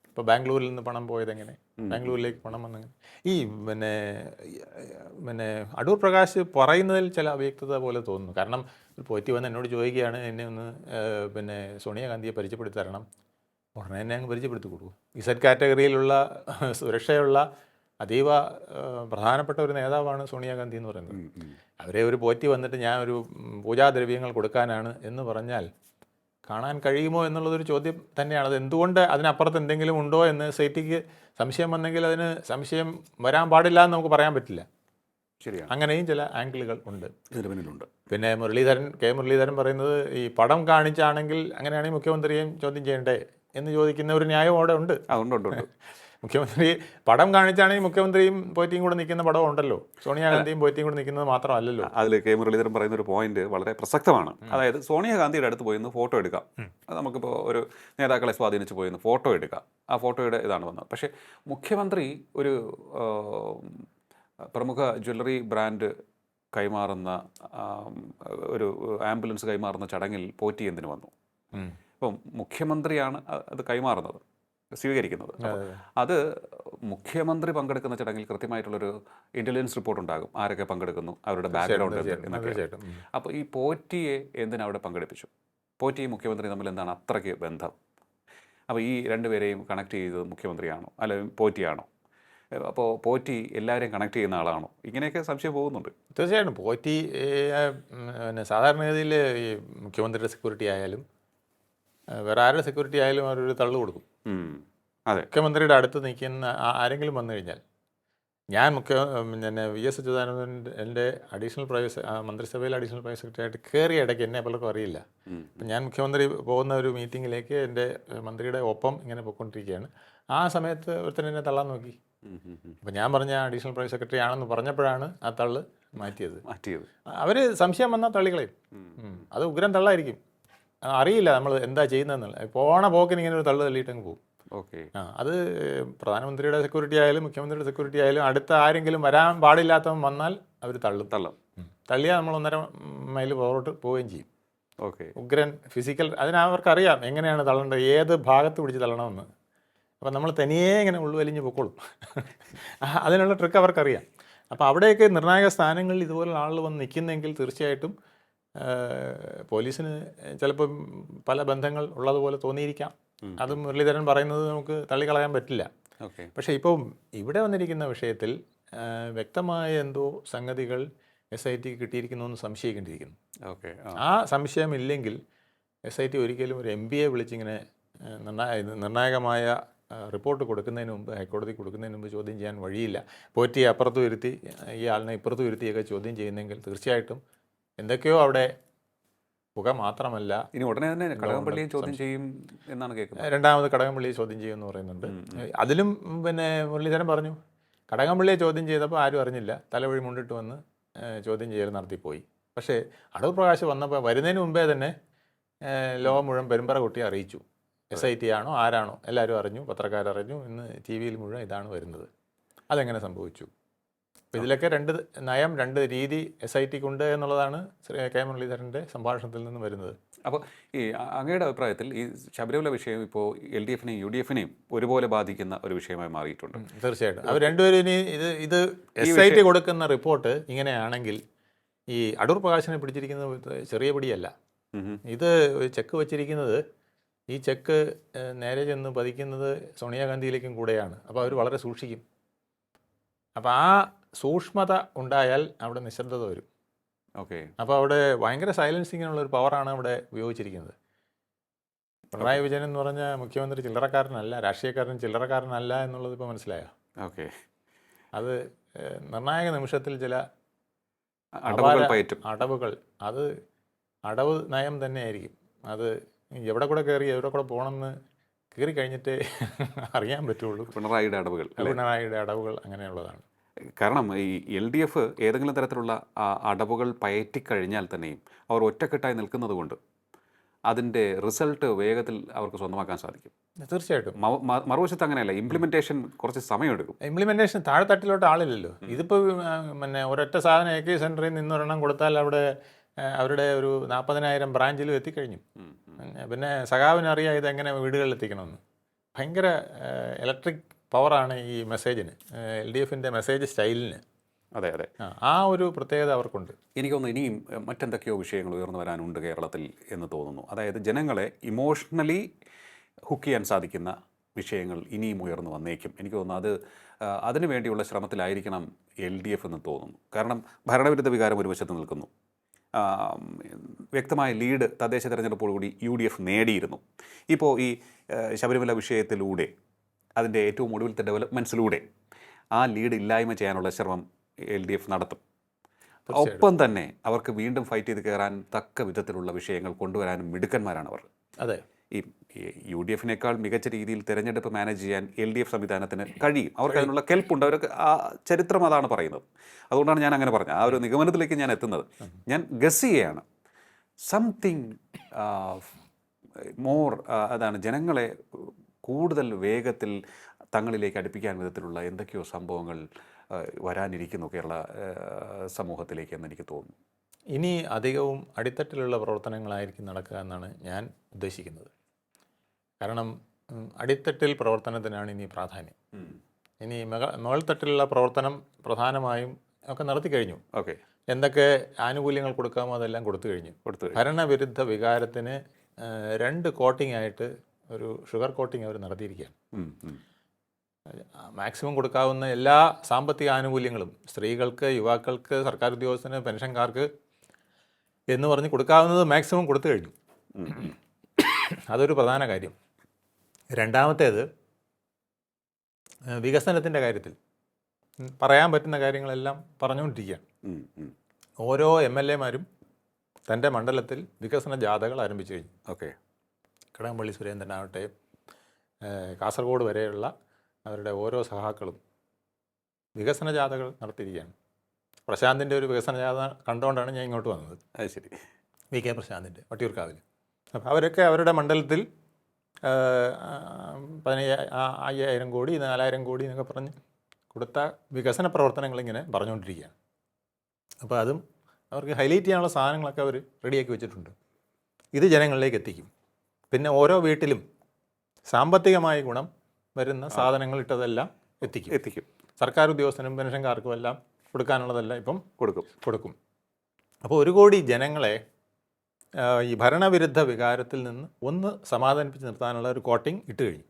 ഇപ്പോൾ ബാംഗ്ലൂരിൽ നിന്ന് പണം പോയതെങ്ങനെ, ബാംഗ്ലൂരിലേക്ക് പണം വന്നെങ്ങനെ, ഈ പിന്നെ അടൂർ പ്രകാശ് പറയുന്നതിൽ ചില അവ്യക്തത പോലെ തോന്നുന്നു. കാരണം ഒരു പോറ്റി വന്ന് എന്നോട് ചോദിക്കുകയാണ്, എന്നെ ഒന്ന് സോണിയാഗാന്ധിയെ പരിചയപ്പെടുത്തി തരണം. ഉടനെ എന്നെ അങ്ങ് പരിചയപ്പെടുത്തി കൊടുക്കും. Z കാറ്റഗറിയിലുള്ള സുരക്ഷയുള്ള അതീവ പ്രധാനപ്പെട്ട ഒരു നേതാവാണ് സോണിയാഗാന്ധി എന്ന് പറയുന്നത്. അവരെ ഒരു പോറ്റി വന്നിട്ട് ഞാൻ ഒരു പൂജാദ്രവ്യങ്ങൾ കൊടുക്കാനാണ് എന്ന് പറഞ്ഞാൽ കാണാൻ കഴിയുമോ എന്നുള്ളതൊരു ചോദ്യം തന്നെയാണ്. അത് എന്തുകൊണ്ട് അതിനപ്പുറത്ത് എന്തെങ്കിലും ഉണ്ടോ എന്ന് SITക്ക് സംശയം വന്നെങ്കിൽ അതിന് സംശയം വരാൻ പാടില്ല എന്ന് നമുക്ക് പറയാൻ പറ്റില്ല. ശരിയാണ്, അങ്ങനെയും ചില ആംഗിളുകൾ ഉണ്ട്, ഇതിന് പിന്നിലുണ്ട്. പിന്നെ കെ മുരളീധരൻ പറയുന്നത് ഈ പടം കാണിച്ചാണെങ്കിൽ അങ്ങനെയാണെങ്കിൽ മുഖ്യമന്ത്രിയെയും ചോദ്യം ചെയ്യണ്ടേ എന്ന് ചോദിക്കുന്ന ഒരു ന്യായം അവിടെ ഉണ്ട്. അതുകൊണ്ട് മുഖ്യമന്ത്രി പടം കാണിച്ചാണെങ്കിൽ മുഖ്യമന്ത്രിയും പോറ്റിയും കൂടെ നിൽക്കുന്ന പടം ഉണ്ടല്ലോ, സോണിയാഗാന്ധിയും പോറ്റിയും കൂടെ നിൽക്കുന്നത് മാത്രമല്ലല്ലോ. അതിൽ കെ മുരളീധരൻ പറയുന്ന ഒരു പോയിന്റ് വളരെ പ്രസക്തമാണ്. അതായത് സോണിയാഗാന്ധിയുടെ അടുത്ത് പോയി ഫോട്ടോ എടുക്കാം, അത് നമുക്കിപ്പോൾ ഒരു നേതാക്കളെ സ്വാധീനിച്ച് പോയി ഫോട്ടോ എടുക്കാം, ആ ഫോട്ടോയുടെ ഇതാണ് വന്നത്. പക്ഷേ മുഖ്യമന്ത്രി ഒരു പ്രമുഖ ജ്വല്ലറി ബ്രാൻഡ് കൈമാറുന്ന ഒരു ആംബുലൻസ് കൈമാറുന്ന ചടങ്ങിൽ പോറ്റി എന്തിനു വന്നു? അപ്പം മുഖ്യമന്ത്രിയാണ് അത് കൈമാറുന്നത്, സ്വീകരിക്കുന്നത്. അത് മുഖ്യമന്ത്രി പങ്കെടുക്കുന്ന ചടങ്ങിൽ കൃത്യമായിട്ടുള്ളൊരു ഇൻ്റലിജൻസ് റിപ്പോർട്ട് ഉണ്ടാകും, ആരൊക്കെ പങ്കെടുക്കുന്നു, അവരുടെ ബാക്ക്ഗ്രൗണ്ട് എന്നൊക്കെ. അപ്പോൾ ഈ പോറ്റിയെ എന്തിനാ അവിടെ പങ്കെടുപ്പിച്ചു? പോറ്റിയും മുഖ്യമന്ത്രി തമ്മിൽ എന്താണ് അത്രയ്ക്ക് ബന്ധം? അപ്പോൾ ഈ രണ്ടുപേരെയും കണക്ട് ചെയ്തത് മുഖ്യമന്ത്രിയാണോ അല്ലെങ്കിൽ പോറ്റിയാണോ? അപ്പോൾ പോറ്റി എല്ലാവരെയും കണക്ട് ചെയ്യുന്ന ആളാണോ? ഇങ്ങനെയൊക്കെ സംശയം പോകുന്നുണ്ട്. തീർച്ചയായിട്ടും പോറ്റി പിന്നെ സാധാരണഗതിയിൽ ഈ മുഖ്യമന്ത്രിയുടെ സെക്യൂരിറ്റി ആയാലും വേറെ ആരുടെ സെക്യൂരിറ്റി ആയാലും അവരൊരു തള്ളു കൊടുക്കും. അതെ, മുഖ്യമന്ത്രിയുടെ അടുത്ത് നിൽക്കുന്ന ആരെങ്കിലും വന്നു കഴിഞ്ഞാൽ, ഞാൻ പിന്നെ VS അച്യുതാനന്ദൻ എൻ്റെ അഡീഷണൽ മന്ത്രിസഭയിൽ അഡീഷണൽ പ്രൈവറ്റ് സെക്രട്ടറി ആയിട്ട് കയറിയ ഇടയ്ക്ക് എന്നെ പലർക്കും അറിയില്ല. അപ്പം ഞാൻ മുഖ്യമന്ത്രി പോകുന്ന ഒരു മീറ്റിങ്ങിലേക്ക് എൻ്റെ മന്ത്രിയുടെ ഒപ്പം ഇങ്ങനെ പോയിക്കൊണ്ടിരിക്കുകയാണ്. ആ സമയത്ത് ഒരുത്തൻ എന്നെ തള്ളാൻ നോക്കി. അപ്പം ഞാൻ പറഞ്ഞ അഡീഷണൽ പ്രൈവറ്റ് സെക്രട്ടറി ആണെന്ന് പറഞ്ഞപ്പോഴാണ് ആ തള്ള് മാറ്റിയത്. അവർ സംശയം വന്നാൽ തള്ളികളയും. അത് ഉഗ്രം തള്ളായിരിക്കും, അറിയില്ല നമ്മൾ എന്താ ചെയ്യുന്നതെന്നുള്ള. പോണ പോക്കിന് ഇങ്ങനെ ഒരു തള്ളു തള്ളിയിട്ടങ്ങ് പോകും. അത് പ്രധാനമന്ത്രിയുടെ സെക്യൂരിറ്റി ആയാലും മുഖ്യമന്ത്രിയുടെ സെക്യൂരിറ്റി ആയാലും അടുത്ത ആരെങ്കിലും വരാൻ പാടില്ലാത്തവൻ വന്നാൽ അവർ തള്ളിയാൽ നമ്മൾ 1.5 മൈൽ പുറകോട്ട് പോവുകയും ചെയ്യും. ഉഗ്രൻ ഫിസിക്കൽ, അതിനവർക്കറിയാം എങ്ങനെയാണ് തള്ളേണ്ടത്, ഏത് ഭാഗത്ത് പിടിച്ച് തള്ളണമെന്ന്. അപ്പം നമ്മൾ തനിയെ ഇങ്ങനെ ഉള്ളുവലിഞ്ഞ് പൊക്കോളും. അതിനുള്ള ട്രിക്ക് അവർക്കറിയാം. അപ്പോൾ അവിടെയൊക്കെ നിർണായക സ്ഥാനങ്ങളിൽ ഇതുപോലുള്ള ആളുകൾ വന്ന് നിൽക്കുന്നെങ്കിൽ തീർച്ചയായിട്ടും പോലീസിന് ചിലപ്പം പല ബന്ധങ്ങൾ ഉള്ളതുപോലെ തോന്നിയിരിക്കാം. അതും മുരളീധരൻ പറയുന്നത് നമുക്ക് തള്ളിക്കളയാൻ പറ്റില്ല. പക്ഷേ ഇപ്പം ഇവിടെ വന്നിരിക്കുന്ന വിഷയത്തിൽ വ്യക്തമായ എന്തോ സംഗതികൾ SIT കിട്ടിയിരിക്കുന്നു എന്ന് സംശയിക്കേണ്ടിയിരിക്കുന്നു. ആ സംശയമില്ലെങ്കിൽ SIT ഒരിക്കലും ഒരു MP യെ വിളിച്ചിങ്ങനെ നിർണായകമായ റിപ്പോർട്ട് കൊടുക്കുന്നതിന് മുമ്പ്, ഹൈക്കോടതി കൊടുക്കുന്നതിന് മുമ്പ് ചോദ്യം ചെയ്യാൻ വഴിയില്ല. പോറ്റിയെ അപ്പുറത്ത് വരുത്തി ഈ ആളിനെ ഇപ്പുറത്ത് വരുത്തിയൊക്കെ ചോദ്യം ചെയ്യുന്നെങ്കിൽ തീർച്ചയായിട്ടും എന്തൊക്കെയോ അവിടെ പുക മാത്രമല്ല. ഇനി ഉടനെ തന്നെ കടകംപള്ളിയെ ചോദ്യം ചെയ്യും എന്നാണ് കേൾക്കുന്നത്. രണ്ടാമത് കടകംപള്ളിയെ ചോദ്യം ചെയ്യുമെന്ന് പറയുന്നുണ്ട്. അതിലും പിന്നെ മുരളീധരൻ പറഞ്ഞു, കടകംപള്ളിയെ ചോദ്യം ചെയ്തപ്പോൾ ആരും അറിഞ്ഞില്ല, തലവഴി മുണ്ടിട്ട് വന്ന് ചോദ്യം ചെയ്യൽ നടത്തിപ്പോയി. പക്ഷേ അടൂർ പ്രകാശ് വന്നപ്പോൾ വരുന്നതിന് മുമ്പേ തന്നെ ലോകം മുഴുവൻ പെരുമ്പറ കൊട്ടി അറിയിച്ചു. SIT ആണോ ആരാണോ എല്ലാവരും അറിഞ്ഞു, പത്രക്കാരറിഞ്ഞു, ഇന്ന് TV മുഴുവൻ ഇതാണ് വരുന്നത്. അതെങ്ങനെ സംഭവിച്ചു? അപ്പോൾ ഇതിലൊക്കെ രണ്ട് രീതി SITക്കുണ്ട് എന്നുള്ളതാണ് കെ മുരളീധരൻ്റെ സംഭാഷണത്തിൽ നിന്ന് വരുന്നത്. അപ്പോൾ ഈ അങ്ങയുടെ അഭിപ്രായത്തിൽ ഈ ശബരിമല വിഷയം ഇപ്പോൾ LDFനെയും UDFനെയും ഒരുപോലെ ബാധിക്കുന്ന ഒരു വിഷയമായി മാറിയിട്ടുണ്ട്? തീർച്ചയായിട്ടും. അവർ രണ്ടുപേരും ഇനി ഇത് SIT കൊടുക്കുന്ന റിപ്പോർട്ട് ഇങ്ങനെയാണെങ്കിൽ ഈ അടൂർ പ്രകാശിനെ പിടിച്ചിരിക്കുന്നത് ചെറിയ പിടിയല്ല. ഇത് ചെക്ക് വച്ചിരിക്കുന്നത് ഈ ചെക്ക് നേരെ ചെന്ന് പതിക്കുന്നത് സോണിയാഗാന്ധിയിലേക്കും കൂടെയാണ്. അപ്പോൾ അവർ വളരെ സൂക്ഷിക്കും. അപ്പോൾ ആ സൂക്ഷ്മത ഉണ്ടായാൽ അവിടെ നിശബ്ദത വരും. ഓക്കെ. അപ്പോൾ അവിടെ ഭയങ്കര സൈലൻസിങ്ങിനുള്ള ഒരു പവറാണ് അവിടെ ഉപയോഗിച്ചിരിക്കുന്നത്. പിണറായി വിജയൻ എന്ന് പറഞ്ഞ മുഖ്യമന്ത്രി ചില്ലറക്കാരനല്ല, രാഷ്ട്രീയക്കാരൻ ചില്ലറക്കാരനല്ല എന്നുള്ളത് ഇപ്പോൾ മനസ്സിലായോ? ഓക്കെ. അത് നിർണായക നിമിഷത്തിൽ ചില അടവുകൾ, അത് അടവ് നയം തന്നെയായിരിക്കും. അത് എവിടെ കൂടെ കയറി എവിടെ കൂടെ പോകണമെന്ന് കയറി കഴിഞ്ഞിട്ടേ അറിയാൻ പറ്റുള്ളൂ. പിണറായിയുടെ അടവുകൾ അങ്ങനെയുള്ളതാണ്. കാരണം ഈ LDF ഏതെങ്കിലും തരത്തിലുള്ള അടവുകൾ പയറ്റിക്കഴിഞ്ഞാൽ തന്നെയും അവർ ഒറ്റക്കെട്ടായി നിൽക്കുന്നത് കൊണ്ട് അതിൻ്റെ റിസൾട്ട് വേഗത്തിൽ അവർക്ക് സ്വന്തമാക്കാൻ സാധിക്കും. തീർച്ചയായിട്ടും. മറുവശത്ത് അങ്ങനെയല്ല, ഇംപ്ലിമെൻറ്റേഷൻ കുറച്ച് സമയമെടുക്കും. ഇംപ്ലിമെൻറ്റേഷൻ താഴെത്തട്ടിലോട്ട് ആളില്ലല്ലോ. ഇതിപ്പോൾ പിന്നെ ഒരൊറ്റ സാധനം AK സെൻറ്ററിൽ നിന്നൊരെണ്ണം കൊടുത്താൽ അവിടെ അവരുടെ ഒരു 40,000 ബ്രാഞ്ചിലും എത്തിക്കഴിഞ്ഞു. പിന്നെ സഖാവിനറിയാം ഇതെങ്ങനെ വീടുകളിൽ എത്തിക്കണമെന്ന്. ഭയങ്കര ഇലക്ട്രിക് പവറാണ് ഈ മെസ്സേജിന്, LDFൻ്റെ മെസ്സേജ് സ്റ്റൈലിന്. അതെ അതെ, ആ ഒരു പ്രത്യേകത അവർക്കുണ്ട്. എനിക്ക് തോന്നുന്നു ഇനിയും മറ്റെന്തൊക്കെയോ വിഷയങ്ങൾ ഉയർന്നു വരാനുണ്ട് കേരളത്തിൽ എന്ന് തോന്നുന്നു. അതായത് ജനങ്ങളെ ഇമോഷണലി ഹുക്ക് ചെയ്യാൻ സാധിക്കുന്ന വിഷയങ്ങൾ ഇനിയും ഉയർന്നു വന്നേക്കും. എനിക്ക് തോന്നുന്നു അത് അതിനു വേണ്ടിയുള്ള ശ്രമത്തിലായിരിക്കണം LDF എന്ന് തോന്നുന്നു. കാരണം ഭരണവിരുദ്ധ വികാരം ഒരു വശത്ത് നിൽക്കുന്നു. വ്യക്തമായ ലീഡ് തദ്ദേശ തെരഞ്ഞെടുപ്പോടുകൂടി UDF നേടിയിരുന്നു. ഇപ്പോൾ ഈ ശബരിമല വിഷയത്തിലൂടെ അതിൻ്റെ ഏറ്റവും ഒടുവിലത്തെ ഡെവലപ്മെൻറ്റ്സിലൂടെ ആ ലീഡ് ഇല്ലായ്മ ചെയ്യാനുള്ള ശ്രമം LDF നടത്തും. ഒപ്പം തന്നെ അവർക്ക് വീണ്ടും ഫൈറ്റ് ചെയ്ത് കയറാൻ തക്ക വിധത്തിലുള്ള വിഷയങ്ങൾ കൊണ്ടുവരാനും മിടുക്കന്മാരാണ് അവർ. അതെ, ഈ UDFനേക്കാൾ മികച്ച രീതിയിൽ തിരഞ്ഞെടുപ്പ് മാനേജ് ചെയ്യാൻ LDF സംവിധാനത്തിന് കഴിയും. അവർക്ക് അതിനുള്ള കെൽപ്പുണ്ട്. അവർക്ക് ആ ചരിത്രം അതാണ് പറയുന്നത്. അതുകൊണ്ടാണ് ഞാൻ അങ്ങനെ പറഞ്ഞത്. ആ ഒരു നിഗമനത്തിലേക്ക് ഞാൻ എത്തുന്നത്. ഞാൻ ഗസ് ചെയ്യുകയാണ്, സംതിങ് മോർ, അതാണ് ജനങ്ങളെ കൂടുതൽ വേഗത്തിൽ തങ്ങളിലേക്ക് അടുപ്പിക്കാൻ വിധത്തിലുള്ള എന്തൊക്കെയോ സംഭവങ്ങൾ വരാനിരിക്കുന്നു കേരള സമൂഹത്തിലേക്ക് എന്ന് എനിക്ക് തോന്നുന്നു. ഇനി അധികവും അടിത്തട്ടിലുള്ള പ്രവർത്തനങ്ങളായിരിക്കും നടക്കുക എന്നാണ് ഞാൻ ഉദ്ദേശിക്കുന്നത്. കാരണം അടിത്തട്ടിൽ പ്രവർത്തനത്തിനാണ് ഇനി പ്രാധാന്യം. ഇനി മുകൾത്തട്ടിലുള്ള പ്രവർത്തനം പ്രധാനമായും ഒക്കെ നടത്തി കഴിഞ്ഞു. ഓക്കെ, എന്തൊക്കെ ആനുകൂല്യങ്ങൾ കൊടുക്കാമോ അതെല്ലാം കൊടുത്തു കഴിഞ്ഞു. ഭരണവിരുദ്ധ വികാരത്തിന് 2 കോട്ടിംഗ് ആയിട്ട് ഒരു ഷുഗർ കോട്ടിംഗ് അവർ നടത്തിയിരിക്കുകയാണ്. മാക്സിമം കൊടുക്കാവുന്ന എല്ലാ സാമ്പത്തിക ആനുകൂല്യങ്ങളും സ്ത്രീകൾക്ക്, യുവാക്കൾക്ക്, സർക്കാർ ഉദ്യോഗസ്ഥന്, പെൻഷൻകാർക്ക് എന്ന് പറഞ്ഞ് കൊടുക്കാവുന്നത് മാക്സിമം കൊടുത്തു കഴിഞ്ഞു. അതൊരു പ്രധാന കാര്യം. രണ്ടാമത്തേത്, വികസനത്തിൻ്റെ കാര്യത്തിൽ പറയാൻ പറ്റുന്ന കാര്യങ്ങളെല്ലാം പറഞ്ഞുകൊണ്ടിരിക്കുകയാണ്. ഓരോ MLA-മാരും തൻ്റെ മണ്ഡലത്തിൽ വികസന ജാഥകൾ ആരംഭിച്ചു കഴിഞ്ഞു. ഓക്കെ, കടകംപള്ളി സുരേന്ദ്രനാവട്ടെ, കാസർഗോഡ് വരെയുള്ള അവരുടെ ഓരോ സഹാക്കളും വികസന ജാഥകൾ നടത്തിയിരിക്കുകയാണ്. പ്രശാന്തിൻ്റെ ഒരു വികസന ജാഥ കണ്ടുകൊണ്ടാണ് ഞാൻ ഇങ്ങോട്ട് വന്നത്. അത് ശരി, VK പ്രശാന്തിൻ്റെ വട്ടിയൂർക്കാവിൽ. അപ്പോൾ അവരൊക്കെ അവരുടെ മണ്ഡലത്തിൽ 5,000 കോടി 4,000 കോടി എന്നൊക്കെ പറഞ്ഞ് കൊടുത്ത വികസന പ്രവർത്തനങ്ങളിങ്ങനെ പറഞ്ഞുകൊണ്ടിരിക്കുകയാണ്. അപ്പോൾ അതും അവർക്ക് ഹൈലൈറ്റ് ചെയ്യാനുള്ള സാധനങ്ങളൊക്കെ അവർ റെഡിയാക്കി വെച്ചിട്ടുണ്ട്. ഇത് ജനങ്ങളിലേക്ക് എത്തിക്കും. പിന്നെ ഓരോ വീട്ടിലും സാമ്പത്തികമായ ഗുണം വരുന്ന സാധനങ്ങൾ ഇട്ടതെല്ലാം എത്തിക്കും. സർക്കാർ ഉദ്യോഗസ്ഥനും പെൻഷൻകാർക്കും എല്ലാം കൊടുക്കാനുള്ളതെല്ലാം ഇപ്പം കൊടുക്കും. അപ്പോൾ 1 കോടി ജനങ്ങളെ ഈ ഭരണവിരുദ്ധ വികാരത്തിൽ നിന്ന് ഒന്ന് സമാധാനിപ്പിച്ച് നിർത്താനുള്ള ഒരു കോട്ടിംഗ് ഇട്ട് കഴിഞ്ഞു.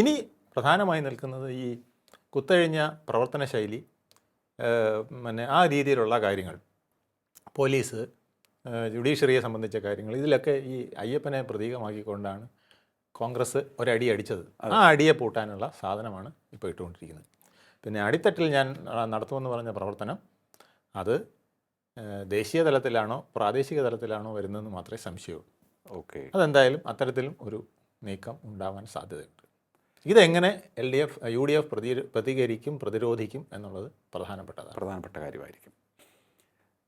ഇനി പ്രധാനമായി നിൽക്കുന്നത് ഈ കുത്തഴിഞ്ഞ പ്രവർത്തന ശൈലി, പിന്നെ ആ രീതിയിലുള്ള കാര്യങ്ങൾ, പോലീസ്, ജുഡീഷ്യറിയെ സംബന്ധിച്ച കാര്യങ്ങൾ, ഇതിലൊക്കെ ഈ അയ്യപ്പനെ പ്രതീകമാക്കിക്കൊണ്ടാണ് കോൺഗ്രസ് ഒരടി അടിച്ചത്. ആ അടിയെ പൂട്ടാനുള്ള സാധനമാണ് ഇപ്പോൾ ഇട്ടുകൊണ്ടിരിക്കുന്നത്. പിന്നെ അടിത്തട്ടിൽ ഞാൻ നടത്തുമെന്ന് പറഞ്ഞ പ്രവർത്തനം അത് ദേശീയ തലത്തിലാണോ പ്രാദേശിക തലത്തിലാണോ വരുന്നതെന്ന് മാത്രമേ സംശയമുള്ളൂ. ഓക്കെ, അതെന്തായാലും അത്തരത്തിലും ഒരു നീക്കം ഉണ്ടാവാൻ സാധ്യതയുണ്ട്. ഇതെങ്ങനെ UDF പ്രതികരിക്കും, പ്രതിരോധിക്കും എന്നുള്ളത് പ്രധാനപ്പെട്ട കാര്യമായിരിക്കും.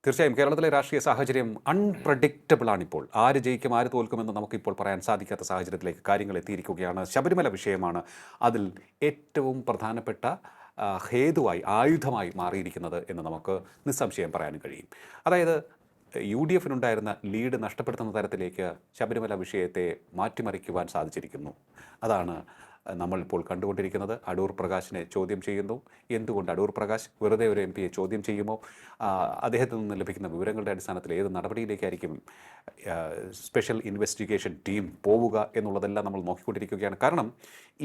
തീർച്ചയായും കേരളത്തിലെ രാഷ്ട്രീയ സാഹചര്യം അൺപ്രഡിക്റ്റബിൾ ആണിപ്പോൾ. ആര് ജയിക്കും ആര് തോൽക്കുമെന്ന് നമുക്കിപ്പോൾ പറയാൻ സാധിക്കാത്ത സാഹചര്യത്തിലേക്ക് കാര്യങ്ങൾ എത്തിയിരിക്കുകയാണ്. ശബരിമല വിഷയമാണ് അതിൽ ഏറ്റവും പ്രധാനപ്പെട്ട ഹേതുവായി, ആയുധമായി മാറിയിരിക്കുന്നത് എന്ന് നമുക്ക് നിസ്സംശയം പറയാനും കഴിയും. അതായത് UDF ലീഡ് നഷ്ടപ്പെടുത്തുന്ന തരത്തിലേക്ക് ശബരിമല വിഷയത്തെ മാറ്റിമറിക്കുവാൻ സാധിച്ചിരിക്കുന്നു. അതാണ് നമ്മളിപ്പോൾ കണ്ടുകൊണ്ടിരിക്കുന്നത്. അടൂർ പ്രകാശിനെ ചോദ്യം ചെയ്യുന്നു. എന്തുകൊണ്ട് അടൂർ പ്രകാശ് വെറുതെ ഒരു MP യെ ചോദ്യം ചെയ്യുമോ? അദ്ദേഹത്തിൽ നിന്ന് ലഭിക്കുന്ന വിവരങ്ങളുടെ അടിസ്ഥാനത്തിൽ ഏത് നടപടിയിലേക്കായിരിക്കും സ്പെഷ്യൽ ഇൻവെസ്റ്റിഗേഷൻ ടീം പോവുക എന്നുള്ളതെല്ലാം നമ്മൾ നോക്കിക്കൊണ്ടിരിക്കുകയാണ്. കാരണം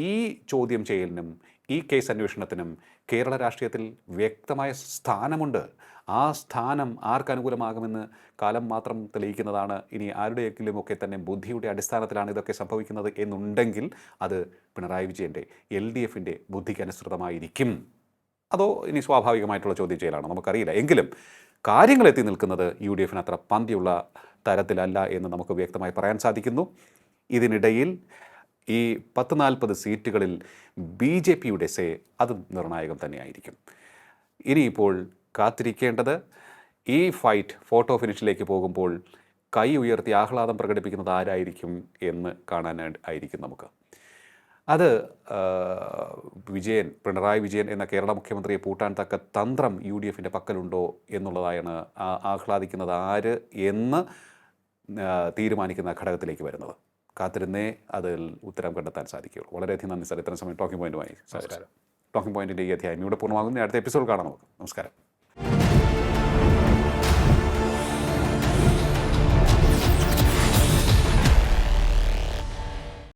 ഈ ചോദ്യം ചെയ്യലിനും ഈ കേസ് അന്വേഷണത്തിനും കേരള രാഷ്ട്രീയത്തിൽ വ്യക്തമായ സ്ഥാനമുണ്ട്. ആ സ്ഥാനം ആർക്കനുകൂലമാകുമെന്ന് കാലം മാത്രം തെളിയിക്കുന്നതാണ്. ഇനി ആരുടെയെങ്കിലുമൊക്കെ തന്നെ ബുദ്ധിയുടെ അടിസ്ഥാനത്തിലാണ് ഇതൊക്കെ സംഭവിക്കുന്നത് എന്നുണ്ടെങ്കിൽ അത് പിണറായി വിജയൻ്റെ LDFൻ്റെ ബുദ്ധിക്ക് അനുസൃതമായിരിക്കും. അതോ ഇനി സ്വാഭാവികമായിട്ടുള്ള ചോദ്യം ചെയ്യലാണോ നമുക്കറിയില്ല. എങ്കിലും കാര്യങ്ങൾ എത്തി നിൽക്കുന്നത് UDFന് അത്ര പന്തിയുള്ള തരത്തിലല്ല എന്ന് നമുക്ക് വ്യക്തമായി പറയാൻ സാധിക്കുന്നു. ഇതിനിടയിൽ ഈ 10-40 സീറ്റുകളിൽ BJPയുടെ അത് നിർണായകം തന്നെയായിരിക്കും. ഇനിയിപ്പോൾ കാത്തിരിക്കേണ്ടത് ഈ ഫൈറ്റ് ഫോട്ടോ ഫിനിഷിലേക്ക് പോകുമ്പോൾ കൈ ഉയർത്തി ആഹ്ലാദം പ്രകടിപ്പിക്കുന്നത് ആരായിരിക്കും എന്ന് കാണാനായിരിക്കും നമുക്ക്. അത് പിണറായി വിജയൻ എന്ന കേരള മുഖ്യമന്ത്രിയെ പൂട്ടാൻ തക്ക തന്ത്രം UDFൻ്റെ പക്കലുണ്ടോ എന്നുള്ളതാണ് ആഹ്ലാദിക്കുന്നത് ആര് എന്ന് തീരുമാനിക്കുന്ന ഘടകത്തിലേക്ക് വരുന്നത്. കാത്തിരുന്നേ അതിൽ ഉത്തരം കണ്ടെത്താൻ സാധിക്കുകയുള്ളൂ. വളരെയധികം നന്ദി സാർ, ഇത്രയും സമയം ടോക്കിംഗ് പോയിന്റുമായി. ടോക്കിംഗ് പോയിന്റിൻ്റെ ഈ അധ്യായം ഇവിടെ പൂർണ്ണമാകുന്നു. അടുത്ത എപ്പിസോഡ് കാണാം നമുക്ക്. നമസ്കാരം.